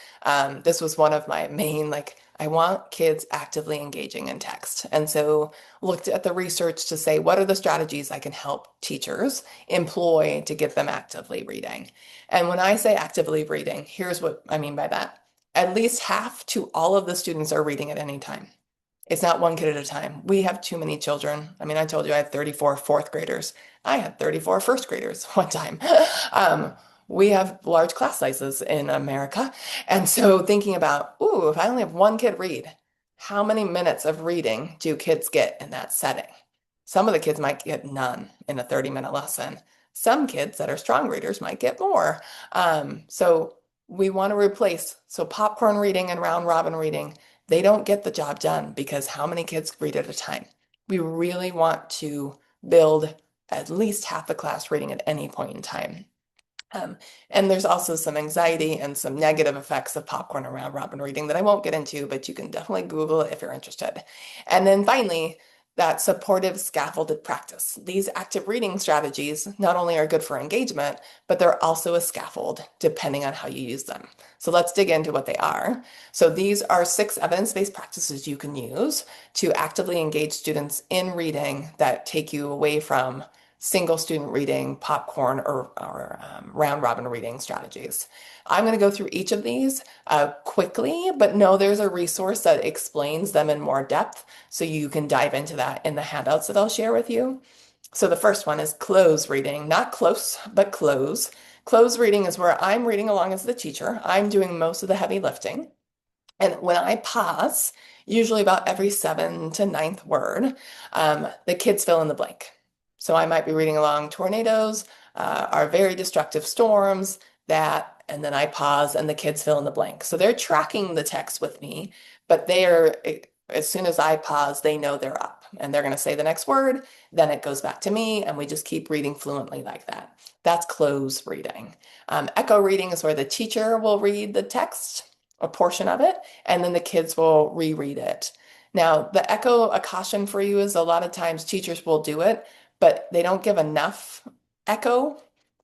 this was one of my main, like, I want kids actively engaging in text. And so looked at the research to say, what are the strategies I can help teachers employ to get them actively reading? And when I say actively reading, here's what I mean by that. At least half to all of the students are reading at any time. It's not one kid at a time. We have too many children. I mean, I told you I had 34 fourth graders. I had 34 first graders one time. Um, we have large class sizes in America. And so thinking about, ooh, if I only have one kid read, how many minutes of reading do kids get in that setting? Some of the kids might get none in a 30-minute lesson. Some kids that are strong readers might get more. So we want to replace, so popcorn reading and round robin reading, they don't get the job done because how many kids read at a time? We really want to build at least half the class reading at any point in time. And there's also some anxiety and some negative effects of popcorn and round robin reading that I won't get into, but you can definitely Google it if you're interested. And then finally, that supportive scaffolded practice. These active reading strategies not only are good for engagement, but they're also a scaffold depending on how you use them. So let's dig into what they are. So these are 6 evidence-based practices you can use to actively engage students in reading that take you away from single student reading, popcorn, or round robin reading strategies. I'm going to go through each of these quickly, but no, there's a resource that explains them in more depth, so you can dive into that in the handouts that I'll share with you. So the first one is close reading, not close, but close. Close reading is where I'm reading along as the teacher. I'm doing most of the heavy lifting. And when I pause, usually about every 7th to 9th word, the kids fill in the blank. So I might be reading along tornadoes, are very destructive storms, that, and then I pause and the kids fill in the blank. So they're tracking the text with me, but they are, as soon as I pause, they know they're up and they're going to say the next word. Then it goes back to me and we just keep reading fluently like that. That's close reading. Echo reading is where the teacher will read the text, a portion of it, and then the kids will reread it. Now, the echo, a caution for you is a lot of times teachers will do it, but they don't give enough echo.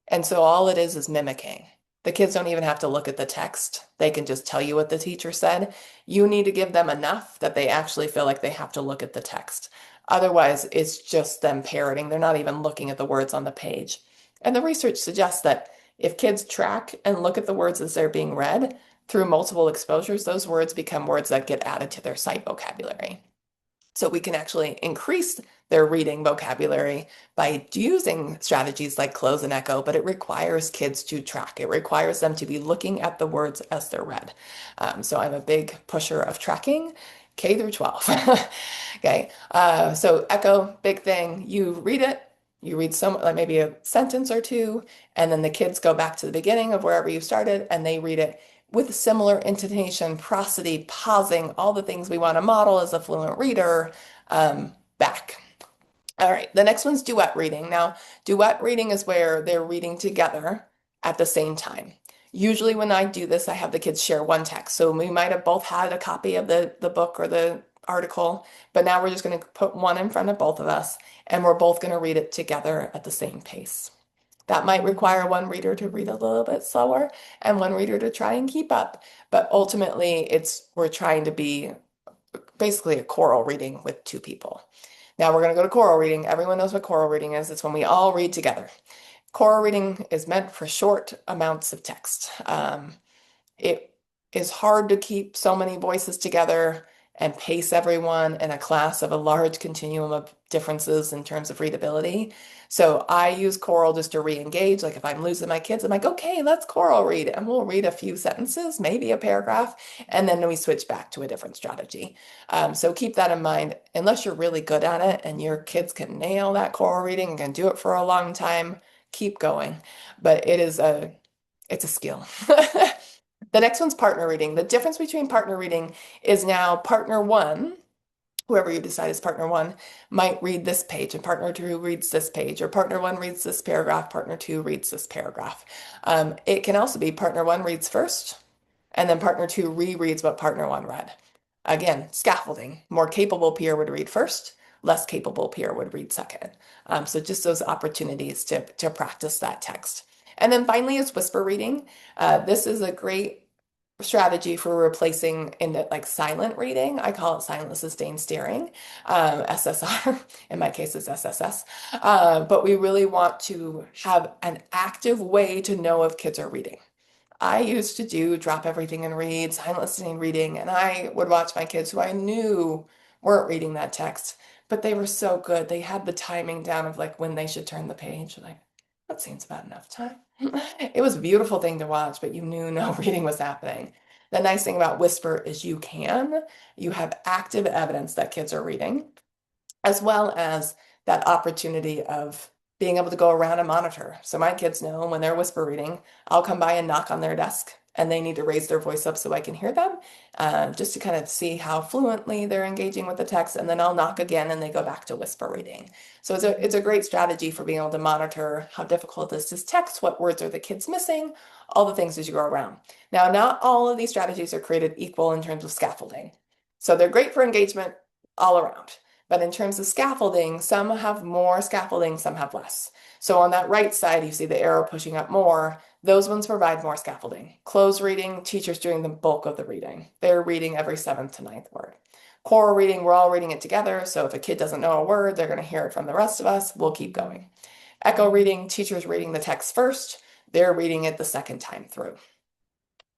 And so all it is mimicking. The kids don't even have to look at the text. They can just tell you what the teacher said. You need to give them enough that they actually feel like they have to look at the text. Otherwise, it's just them parroting. They're not even looking at the words on the page. And the research suggests that if kids track and look at the words as they're being read through multiple exposures, those words become words that get added to their sight vocabulary. So we can actually increase their reading vocabulary by using strategies like close and echo, but it requires kids to track. It requires them to be looking at the words as they're read. So I'm a big pusher of tracking, K through 12. Okay, so echo, big thing. You read it, you read some, like maybe a sentence or two, and then the kids go back to the beginning of wherever you started and they read it. with similar intonation, prosody, pausing, all the things we want to model as a fluent reader, back. All right, the next one's duet reading. Now, duet reading is where they're reading together at the same time. Usually when I do this, I have the kids share one text. So we might have both had a copy of the book or the article, but now we're just going to put one in front of both of us, and we're both going to read it together at the same pace. That might require one reader to read a little bit slower and one reader to try and keep up. But ultimately, we're trying to be basically a choral reading with two people. Now we're going to go to choral reading. Everyone knows what choral reading is. It's when we all read together. Choral reading is meant for short amounts of text. It is hard to keep so many voices together and pace everyone in a class of a large continuum of differences in terms of readability. So I use choral just to re-engage. Like if I'm losing my kids, I'm like, okay, let's choral read. And we'll read a few sentences, maybe a paragraph, and then we switch back to a different strategy. So keep that in mind. Unless you're really good at it and your kids can nail that choral reading and can do it for a long time, keep going. But it's a skill. The next one's partner reading. The difference between partner reading is now partner one, whoever you decide is partner one, might read this page, and partner two reads this page, or partner one reads this paragraph, partner two reads this paragraph. It can also be partner one reads first, and then partner two rereads what partner one read. Again, scaffolding. More capable peer would read first, less capable peer would read second. So just those opportunities to practice that text. And then finally is whisper reading. This is a great strategy for replacing in like silent reading. I call it silent sustained staring, SSR. In my case, it's SSS. But we really want to have an active way to know if kids are reading. I used to do drop everything and read, silent listening reading, and I would watch my kids who I knew weren't reading that text, but they were so good. They had the timing down of like when they should turn the page. Like, that seems about enough time. It was a beautiful thing to watch, but you knew no reading was happening. The nice thing about Whisper is you have active evidence that kids are reading, as well as that opportunity of being able to go around and monitor. So my kids know when they're whisper reading, I'll come by and knock on their desk and they need to raise their voice up so I can hear them, just to kind of see how fluently they're engaging with the text. And then I'll knock again and they go back to whisper reading. So it's a great strategy for being able to monitor how difficult is this text, what words are the kids missing, all the things as you go around. Now, not all of these strategies are created equal in terms of scaffolding. So they're great for engagement all around. But in terms of scaffolding, some have more scaffolding, some have less. So on that right side, you see the arrow pushing up more. Those ones provide more scaffolding. Closed reading, teachers doing the bulk of the reading. They're reading every seventh to ninth word. Choral reading, we're all reading it together. So if a kid doesn't know a word, they're going to hear it from the rest of us. We'll keep going. Echo reading, teachers reading the text first. They're reading it the second time through.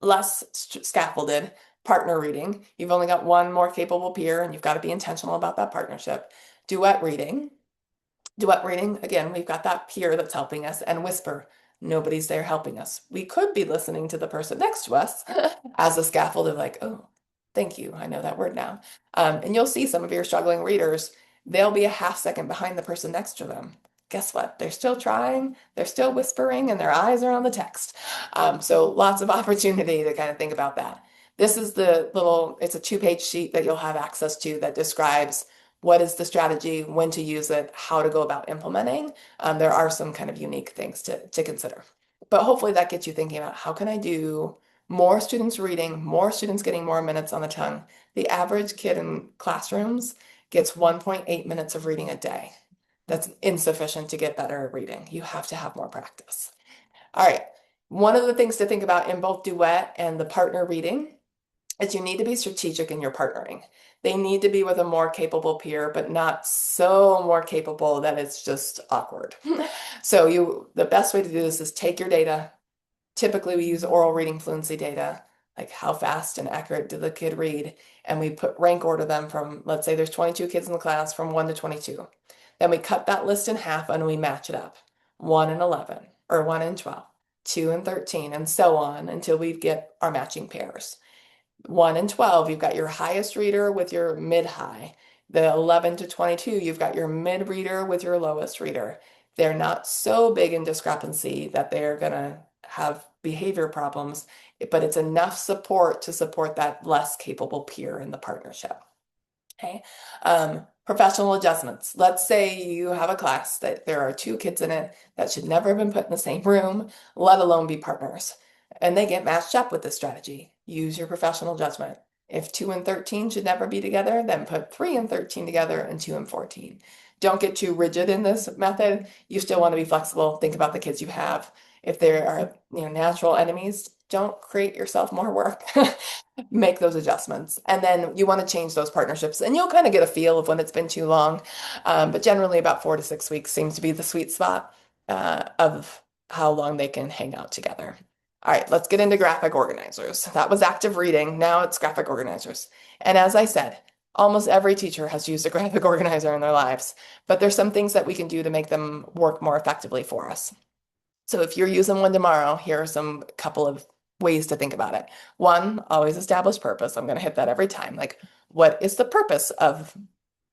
Less scaffolded, partner reading. You've only got one more capable peer and you've got to be intentional about that partnership. Duet reading. Duet reading, again, we've got that peer that's helping us, and whisper. Nobody's there helping us. We could be listening to the person next to us as a scaffold of like, oh, thank you. I know that word now. And you'll see some of your struggling readers, they'll be a half second behind the person next to them. Guess what? They're still trying, they're still whispering, and their eyes are on the text. So lots of opportunity to kind of think about that. This is it's a 2-page sheet that you'll have access to that describes what is the strategy, when to use it, how to go about implementing. There are some kind of unique things to consider. But hopefully that gets you thinking about how can I do more students reading, more students getting more minutes on the tongue. The average kid in classrooms gets 1.8 minutes of reading a day. That's insufficient to get better at reading. You have to have more practice. All right. One of the things to think about in both duet and the partner reading is you need to be strategic in your partnering. They need to be with a more capable peer, but not so more capable that it's just awkward. So the best way to do this is take your data. Typically, we use oral reading fluency data, like how fast and accurate did the kid read, and we rank order them from, let's say there's 22 kids in the class, from 1 to 22. Then we cut that list in half and we match it up. 1 and 11, or 1 and 12, 2 and 13, and so on until we get our matching pairs. 1 and 12, you've got your highest reader with your mid-high. The 11 to 22, you've got your mid-reader with your lowest reader. They're not so big in discrepancy that they're going to have behavior problems, but it's enough support to support that less capable peer in the partnership. Okay. Professional adjustments. Let's say you have a class that there are two kids in it that should never have been put in the same room, let alone be partners. And they get matched up with this strategy. Use your professional judgment. If 2 and 13 should never be together, then put 3 and 13 together and 2 and 14. Don't get too rigid in this method. You still want to be flexible. Think about the kids you have. If there are, natural enemies, don't create yourself more work. Make those adjustments. And then you want to change those partnerships, and you'll kind of get a feel of when it's been too long. But generally, about 4 to 6 weeks seems to be the sweet spot of how long they can hang out together. All right, let's get into graphic organizers. That was active reading. Now it's graphic organizers. And as I said, almost every teacher has used a graphic organizer in their lives, but there's some things that we can do to make them work more effectively for us. So if you're using one tomorrow, here are some couple of ways to think about it. One, always establish purpose. I'm going to hit that every time. Like, what is the purpose of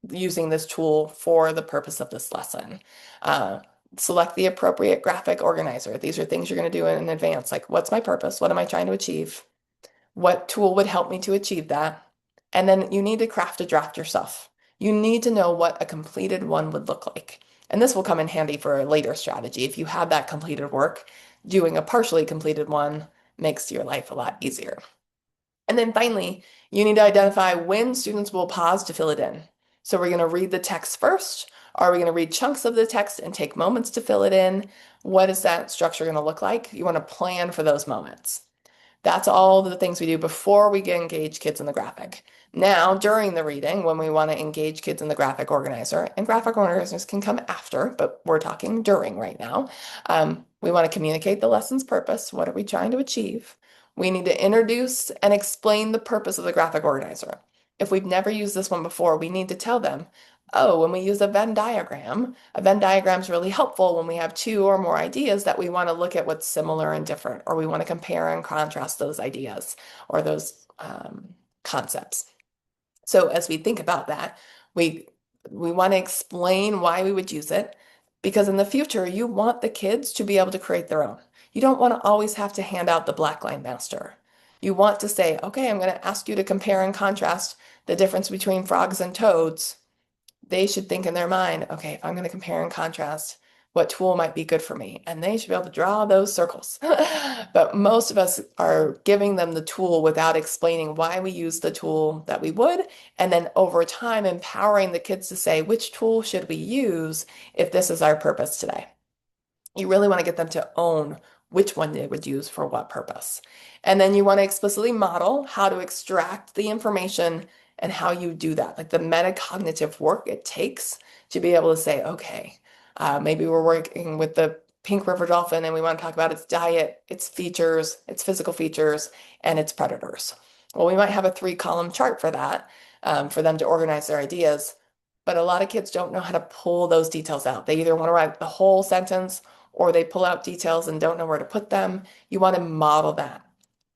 using this tool for the purpose of this lesson? Select the appropriate graphic organizer. These are things you're going to do in advance. Like, what's my purpose? What am I trying to achieve? What tool would help me to achieve that? And then you need to craft a draft yourself. You need to know what a completed one would look like. And this will come in handy for a later strategy. If you have that completed work, doing a partially completed one makes your life a lot easier. And then finally, you need to identify when students will pause to fill it in. So we're going to read the text first. Are we going to read chunks of the text and take moments to fill it in? What is that structure going to look like? You want to plan for those moments. That's all the things we do before we engage kids in the graphic. Now, during the reading, when we want to engage kids in the graphic organizer, and graphic organizers can come after, but we're talking during right now, we want to communicate the lesson's purpose. What are we trying to achieve? We need to introduce and explain the purpose of the graphic organizer. If we've never used this one before, we need to tell them, oh, when we use a Venn diagram is really helpful when we have two or more ideas that we want to look at what's similar and different, or we want to compare and contrast those ideas or those concepts. So as we think about that, we want to explain why we would use it, because in the future, you want the kids to be able to create their own. You don't want to always have to hand out the black line master. You want to say, okay, I'm going to ask you to compare and contrast the difference between frogs and toads. They should think in their mind, okay, if I'm going to compare and contrast, what tool might be good for me? And they should be able to draw those circles. But most of us are giving them the tool without explaining why we use the tool that we would. And then over time, empowering the kids to say, which tool should we use if this is our purpose today? You really want to get them to own which one they would use for what purpose. And then you want to explicitly model how to extract the information and how you do that, like the metacognitive work it takes to be able to say, okay, maybe we're working with the pink river dolphin and we want to talk about its diet, its features, its physical features, and its predators. Well, we might have a 3-column chart for that, for them to organize their ideas, but a lot of kids don't know how to pull those details out. They either want to write the whole sentence or they pull out details and don't know where to put them. You want to model that.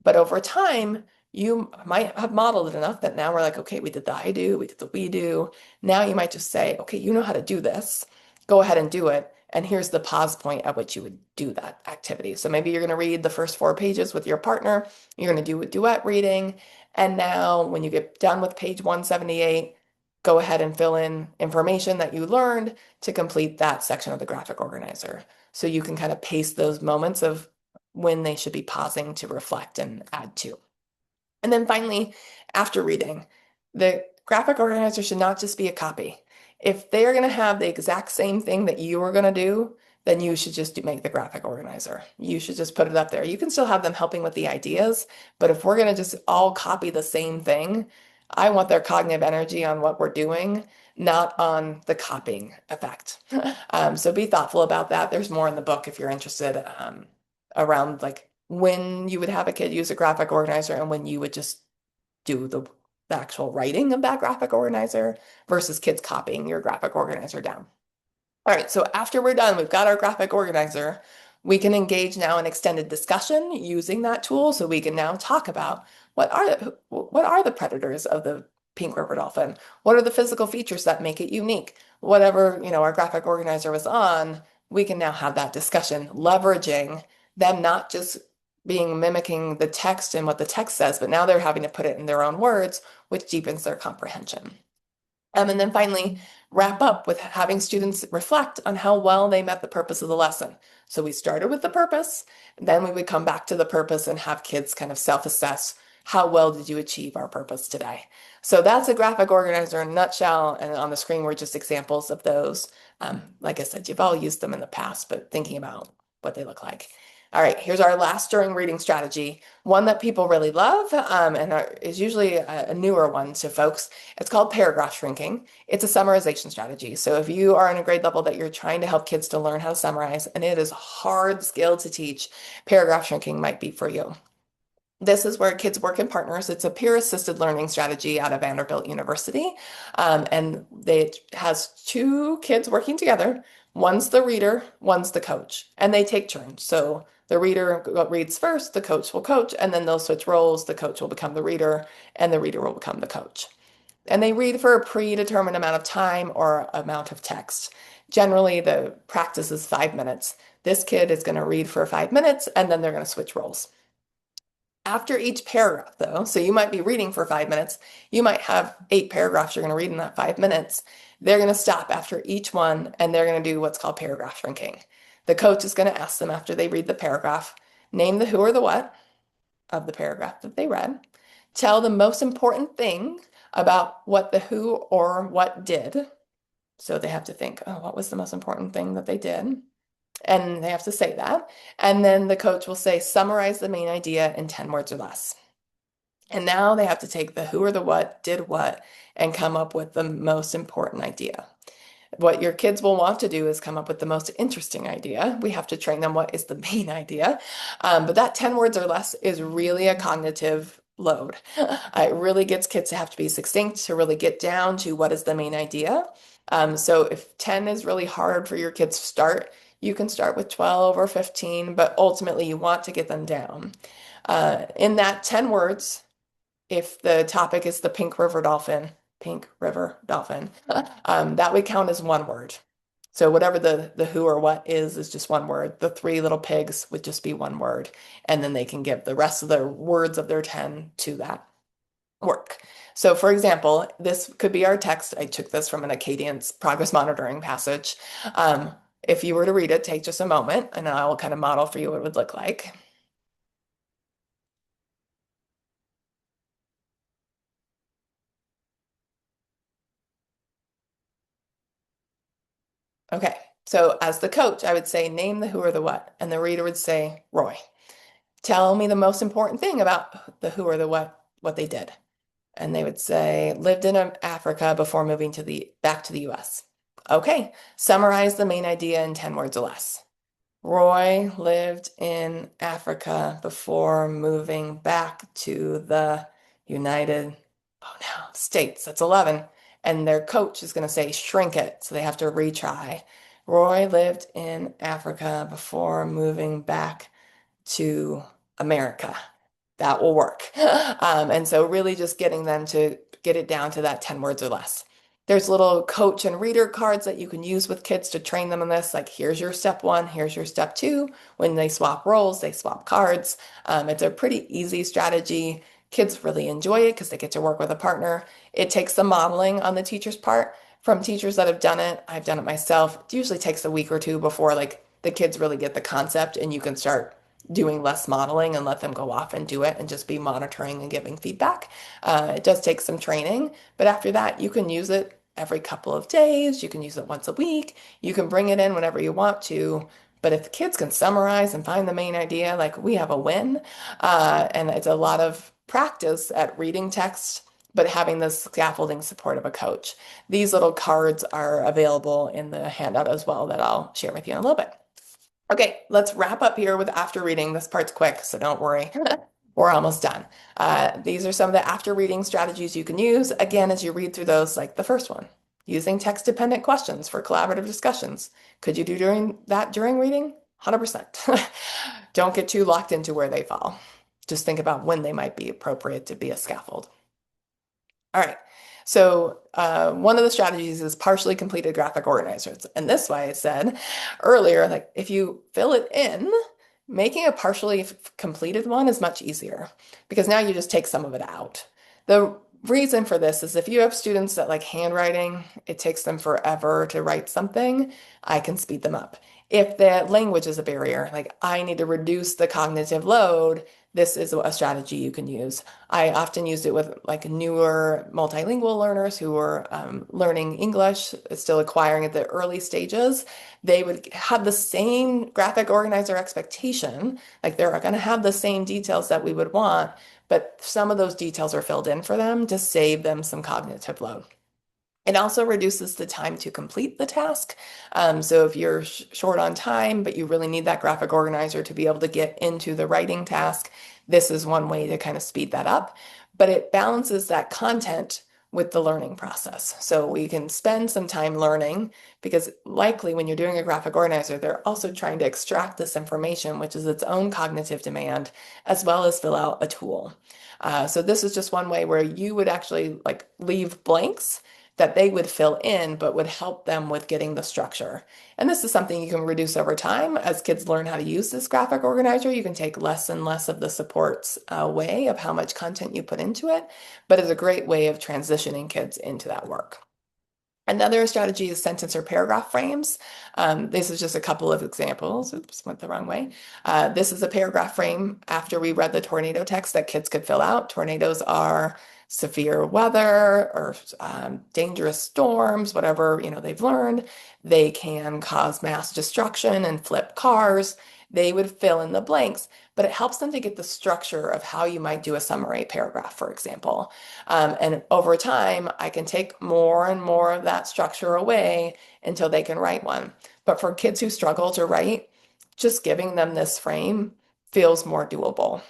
But over time, you might have modeled it enough that now we're like, okay, we did the I do, we did the we do. Now you might just say, okay, you know how to do this. Go ahead and do it. And here's the pause point at which you would do that activity. So maybe you're going to read the first 4 pages with your partner. You're going to do a duet reading. And now when you get done with page 178, go ahead and fill in information that you learned to complete that section of the graphic organizer. So you can kind of pace those moments of when they should be pausing to reflect and add to. And then finally, after reading, the graphic organizer should not just be a copy. If they are going to have the exact same thing that you are going to do, then you should just make the graphic organizer. You should just put it up there. You can still have them helping with the ideas, but if we're going to just all copy the same thing, I want their cognitive energy on what we're doing, not on the copying effect. So be thoughtful about that. There's more in the book if you're interested, around like when you would have a kid use a graphic organizer and when you would just do the actual writing of that graphic organizer versus kids copying your graphic organizer down. All right, so after we're done, we've got our graphic organizer. We can engage now in extended discussion using that tool. So we can now talk about what are the predators of the pink river dolphin? What are the physical features that make it unique? Whatever, our graphic organizer was on, we can now have that discussion, leveraging them not just being mimicking the text and what the text says, but now they're having to put it in their own words, which deepens their comprehension. And then finally, wrap up with having students reflect on how well they met the purpose of the lesson. So we started with the purpose, then we would come back to the purpose and have kids kind of self-assess how well did you achieve our purpose today. So that's a graphic organizer in a nutshell, and on the screen were just examples of those. Like I said, you've all used them in the past, but thinking about what they look like. All right, here's our last during reading strategy, one that people really love is usually a newer one to folks. It's called paragraph shrinking. It's a summarization strategy. So if you are in a grade level that you're trying to help kids to learn how to summarize, and it is a hard skill to teach, paragraph shrinking might be for you. This is where kids work in partners. It's a peer-assisted learning strategy out of Vanderbilt University. And it has two kids working together. One's the reader, one's the coach, and they take turns. So the reader reads first, the coach will coach, and then they'll switch roles. The coach will become the reader, and the reader will become the coach. And they read for a predetermined amount of time or amount of text. Generally, the practice is 5 minutes. This kid is going to read for 5 minutes, and then they're going to switch roles. After each paragraph, though, so you might be reading for 5 minutes, you might have 8 paragraphs you're going to read in that 5 minutes. They're going to stop after each one and they're going to do what's called paragraph shrinking. The coach is going to ask them after they read the paragraph, name the who or the what of the paragraph that they read, tell the most important thing about what the who or what did. So they have to think, oh, what was the most important thing that they did? And they have to say that. And then the coach will say, summarize the main idea in 10 words or less. And now they have to take the who or the what, did what, and come up with the most important idea. What your kids will want to do is come up with the most interesting idea. We have to train them what is the main idea. But that 10 words or less is really a cognitive load. It really gets kids to have to be succinct to really get down to what is the main idea. So if 10 is really hard for your kids to start, you can start with 12 or 15, but ultimately you want to get them down. In that 10 words, if the topic is the pink river dolphin, that would count as one word. So whatever the who or what is just one word. The three little pigs would just be one word. And then they can give the rest of the words of their 10 to that work. So for example, this could be our text. I took this from an Acadian's progress monitoring passage. If you were to read it, take just a moment and I will kind of model for you what it would look like. Okay, so as the coach, I would say, name the who or the what, and the reader would say, Roy. Tell me the most important thing about the who or the what they did. And they would say, lived in Africa before moving back to the US. Okay, summarize the main idea in 10 words or less. Roy lived in Africa before moving back to the United, oh no, States. That's 11. And their coach is going to say, shrink it. So they have to retry. Roy lived in Africa before moving back to America. That will work. And so really just getting them to get it down to that 10 words or less. There's little coach and reader cards that you can use with kids to train them on this. Like, here's your step one, here's your step two. When they swap roles, they swap cards. It's a pretty easy strategy. Kids really enjoy it because they get to work with a partner. It takes the modeling on the teacher's part. From teachers that have done it, I've done it myself. It usually takes a week or two before like the kids really get the concept and you can start doing less modeling and let them go off and do it and just be monitoring and giving feedback. It does take some training, but after that, you can use it every couple of days. You can use it once a week. You can bring it in whenever you want to. But if the kids can summarize and find the main idea, like we have a win. And it's a lot of practice at reading text, but having the scaffolding support of a coach. These little cards are available in the handout as well that I'll share with you in a little bit. Okay, let's wrap up here with after reading. This part's quick, so don't worry. We're almost done. These are some of the after reading strategies you can use, again, as you read through those, like the first one, using text-dependent questions for collaborative discussions. Could you do during reading? 100%. Don't get too locked into where they fall. Just think about when they might be appropriate to be a scaffold. All right. So one of the strategies is partially completed graphic organizers. And this way I said earlier, like if you fill it in, Making a partially completed one is much easier because now you just take some of it out. The reason for this is if you have students that like handwriting, it takes them forever to write something, I can speed them up. If the language is a barrier, like I need to reduce the cognitive load, this is a strategy you can use. I often used it with like newer multilingual learners who are learning English, still acquiring at the early stages. They would have the same graphic organizer expectation, like they're going to have the same details that we would want, but some of those details are filled in for them to save them some cognitive load. It also reduces the time to complete the task. So if you're short on time, but you really need that graphic organizer to be able to get into the writing task, this is one way to kind of speed that up. But it balances that content with the learning process. So we can spend some time learning because likely when you're doing a graphic organizer, they're also trying to extract this information, which is its own cognitive demand, as well as fill out a tool. So this is just one way where you would actually like leave blanks that they would fill in, but would help them with getting the structure. And this is something you can reduce over time. As kids learn how to use this graphic organizer, you can take less and less of the supports away of how much content you put into it, but it's a great way of transitioning kids into that work. Another strategy is sentence or paragraph frames. This is just a couple of examples. Oops, went the wrong way. This is a paragraph frame after we read the tornado text that kids could fill out. Tornadoes are severe weather or dangerous storms, whatever they've learned. They can cause mass destruction and flip cars. They would fill in the blanks, but it helps them to get the structure of how you might do a summary paragraph, for example. And over time, I can take more and more of that structure away until they can write one. But for kids who struggle to write, just giving them this frame feels more doable.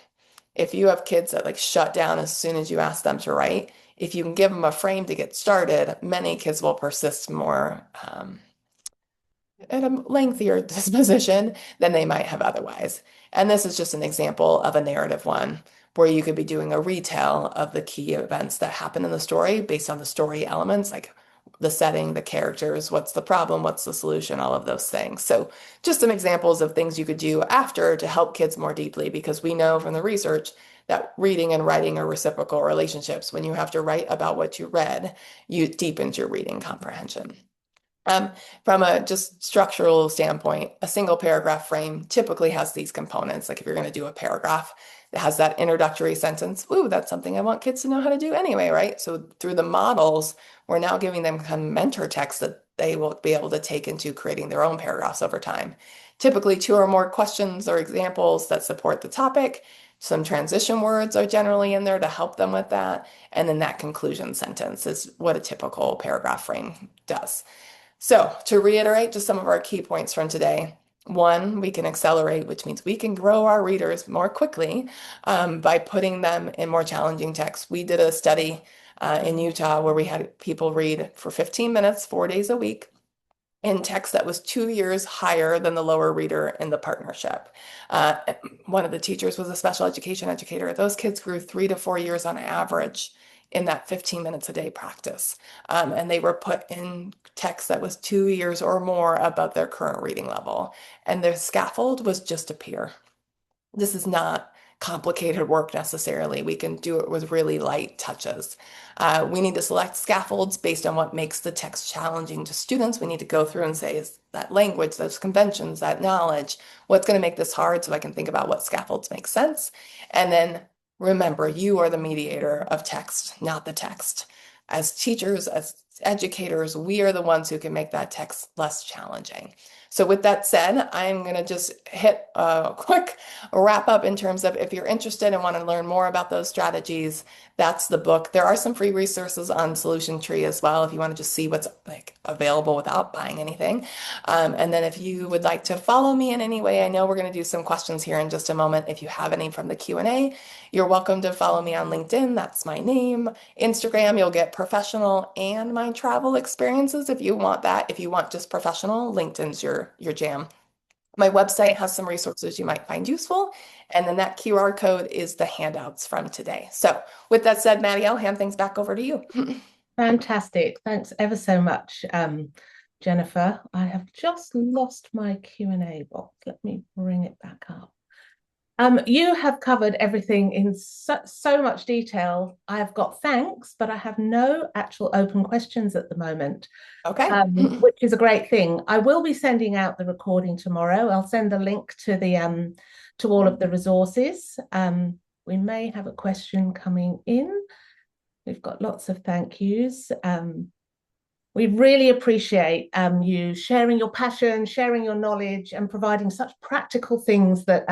If you have kids that like shut down as soon as you ask them to write, if you can give them a frame to get started, many kids will persist more at a lengthier disposition than they might have otherwise. And this is just an example of a narrative one where you could be doing a retell of the key events that happen in the story based on the story elements, like the setting, the characters, what's the problem, what's the solution, all of those things. So just some examples of things you could do after to help kids more deeply, because we know from the research that reading and writing are reciprocal relationships. When you have to write about what you read, you deepens your reading comprehension. Um, from a just structural standpoint, a single paragraph frame typically has these components. Like if you're going to do a paragraph that has that introductory sentence, ooh, that's something I want kids to know how to do anyway, right? So through the models, we're now giving them kind of mentor text that they will be able to take into creating their own paragraphs over time. Typically, two or more questions or examples that support the topic. Some transition words are generally in there to help them with that. And then that conclusion sentence is what a typical paragraph frame does. So, to reiterate just some of our key points from today. One, we can accelerate, which means we can grow our readers more quickly by putting them in more challenging texts. We did a study in Utah where we had people read for 15 minutes, 4 days a week, in text that was 2 years higher than the lower reader in the partnership. Uh, One of the teachers was a special education educator. Those kids grew 3 to 4 years on average in that 15 minutes a day practice. And they were put in text that was 2 years or more above their current reading level. And their scaffold was just a peer. This is not complicated work necessarily. We can do it with really light touches. We need to select scaffolds based on what makes the text challenging to students. We need to go through and say, is that language, those conventions, that knowledge, what's going to make this hard so I can think about what scaffolds make sense. And then remember, you are the mediator of text, not the text. As teachers, as educators, we are the ones who can make that text less challenging. So with that said, I'm going to just hit a quick wrap up in terms of if you're interested and want to learn more about those strategies, that's the book. There are some free resources on Solution Tree as well if you want to just see what's like available without buying anything. And then if you would like to follow me in any way, I know we're going to do some questions here in just a moment. If you have any from the Q&A, you're welcome to follow me on LinkedIn. That's my name. Instagram, you'll get professional and my travel experiences if you want that. If you want just professional, LinkedIn's your jam. My website has some resources you might find useful. And then that QR code is the handouts from today. So with that said, Maddie, I'll hand things back over to you. Fantastic. Thanks ever so much, Jennifer. I have just lost my Q&A box. Let me bring it back up. You have covered everything in so much detail. I've got thanks, but I have no actual open questions at the moment, Okay. which is a great thing. I will be sending out the recording tomorrow. I'll send the link to all of the resources. We may have a question coming in. We've got lots of thank yous. We really appreciate you sharing your passion, sharing your knowledge, and providing such practical things that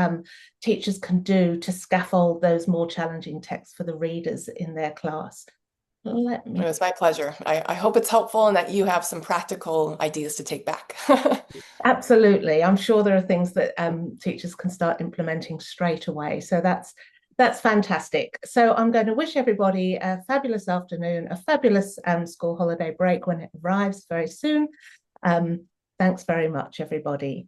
teachers can do to scaffold those more challenging texts for the readers in their class. Let It me. was my pleasure. I hope it's helpful and that you have some practical ideas to take back. Absolutely. I'm sure there are things that teachers can start implementing straight away. So that's fantastic. So I'm going to wish everybody a fabulous afternoon, a fabulous school holiday break when it arrives very soon. Thanks very much, everybody.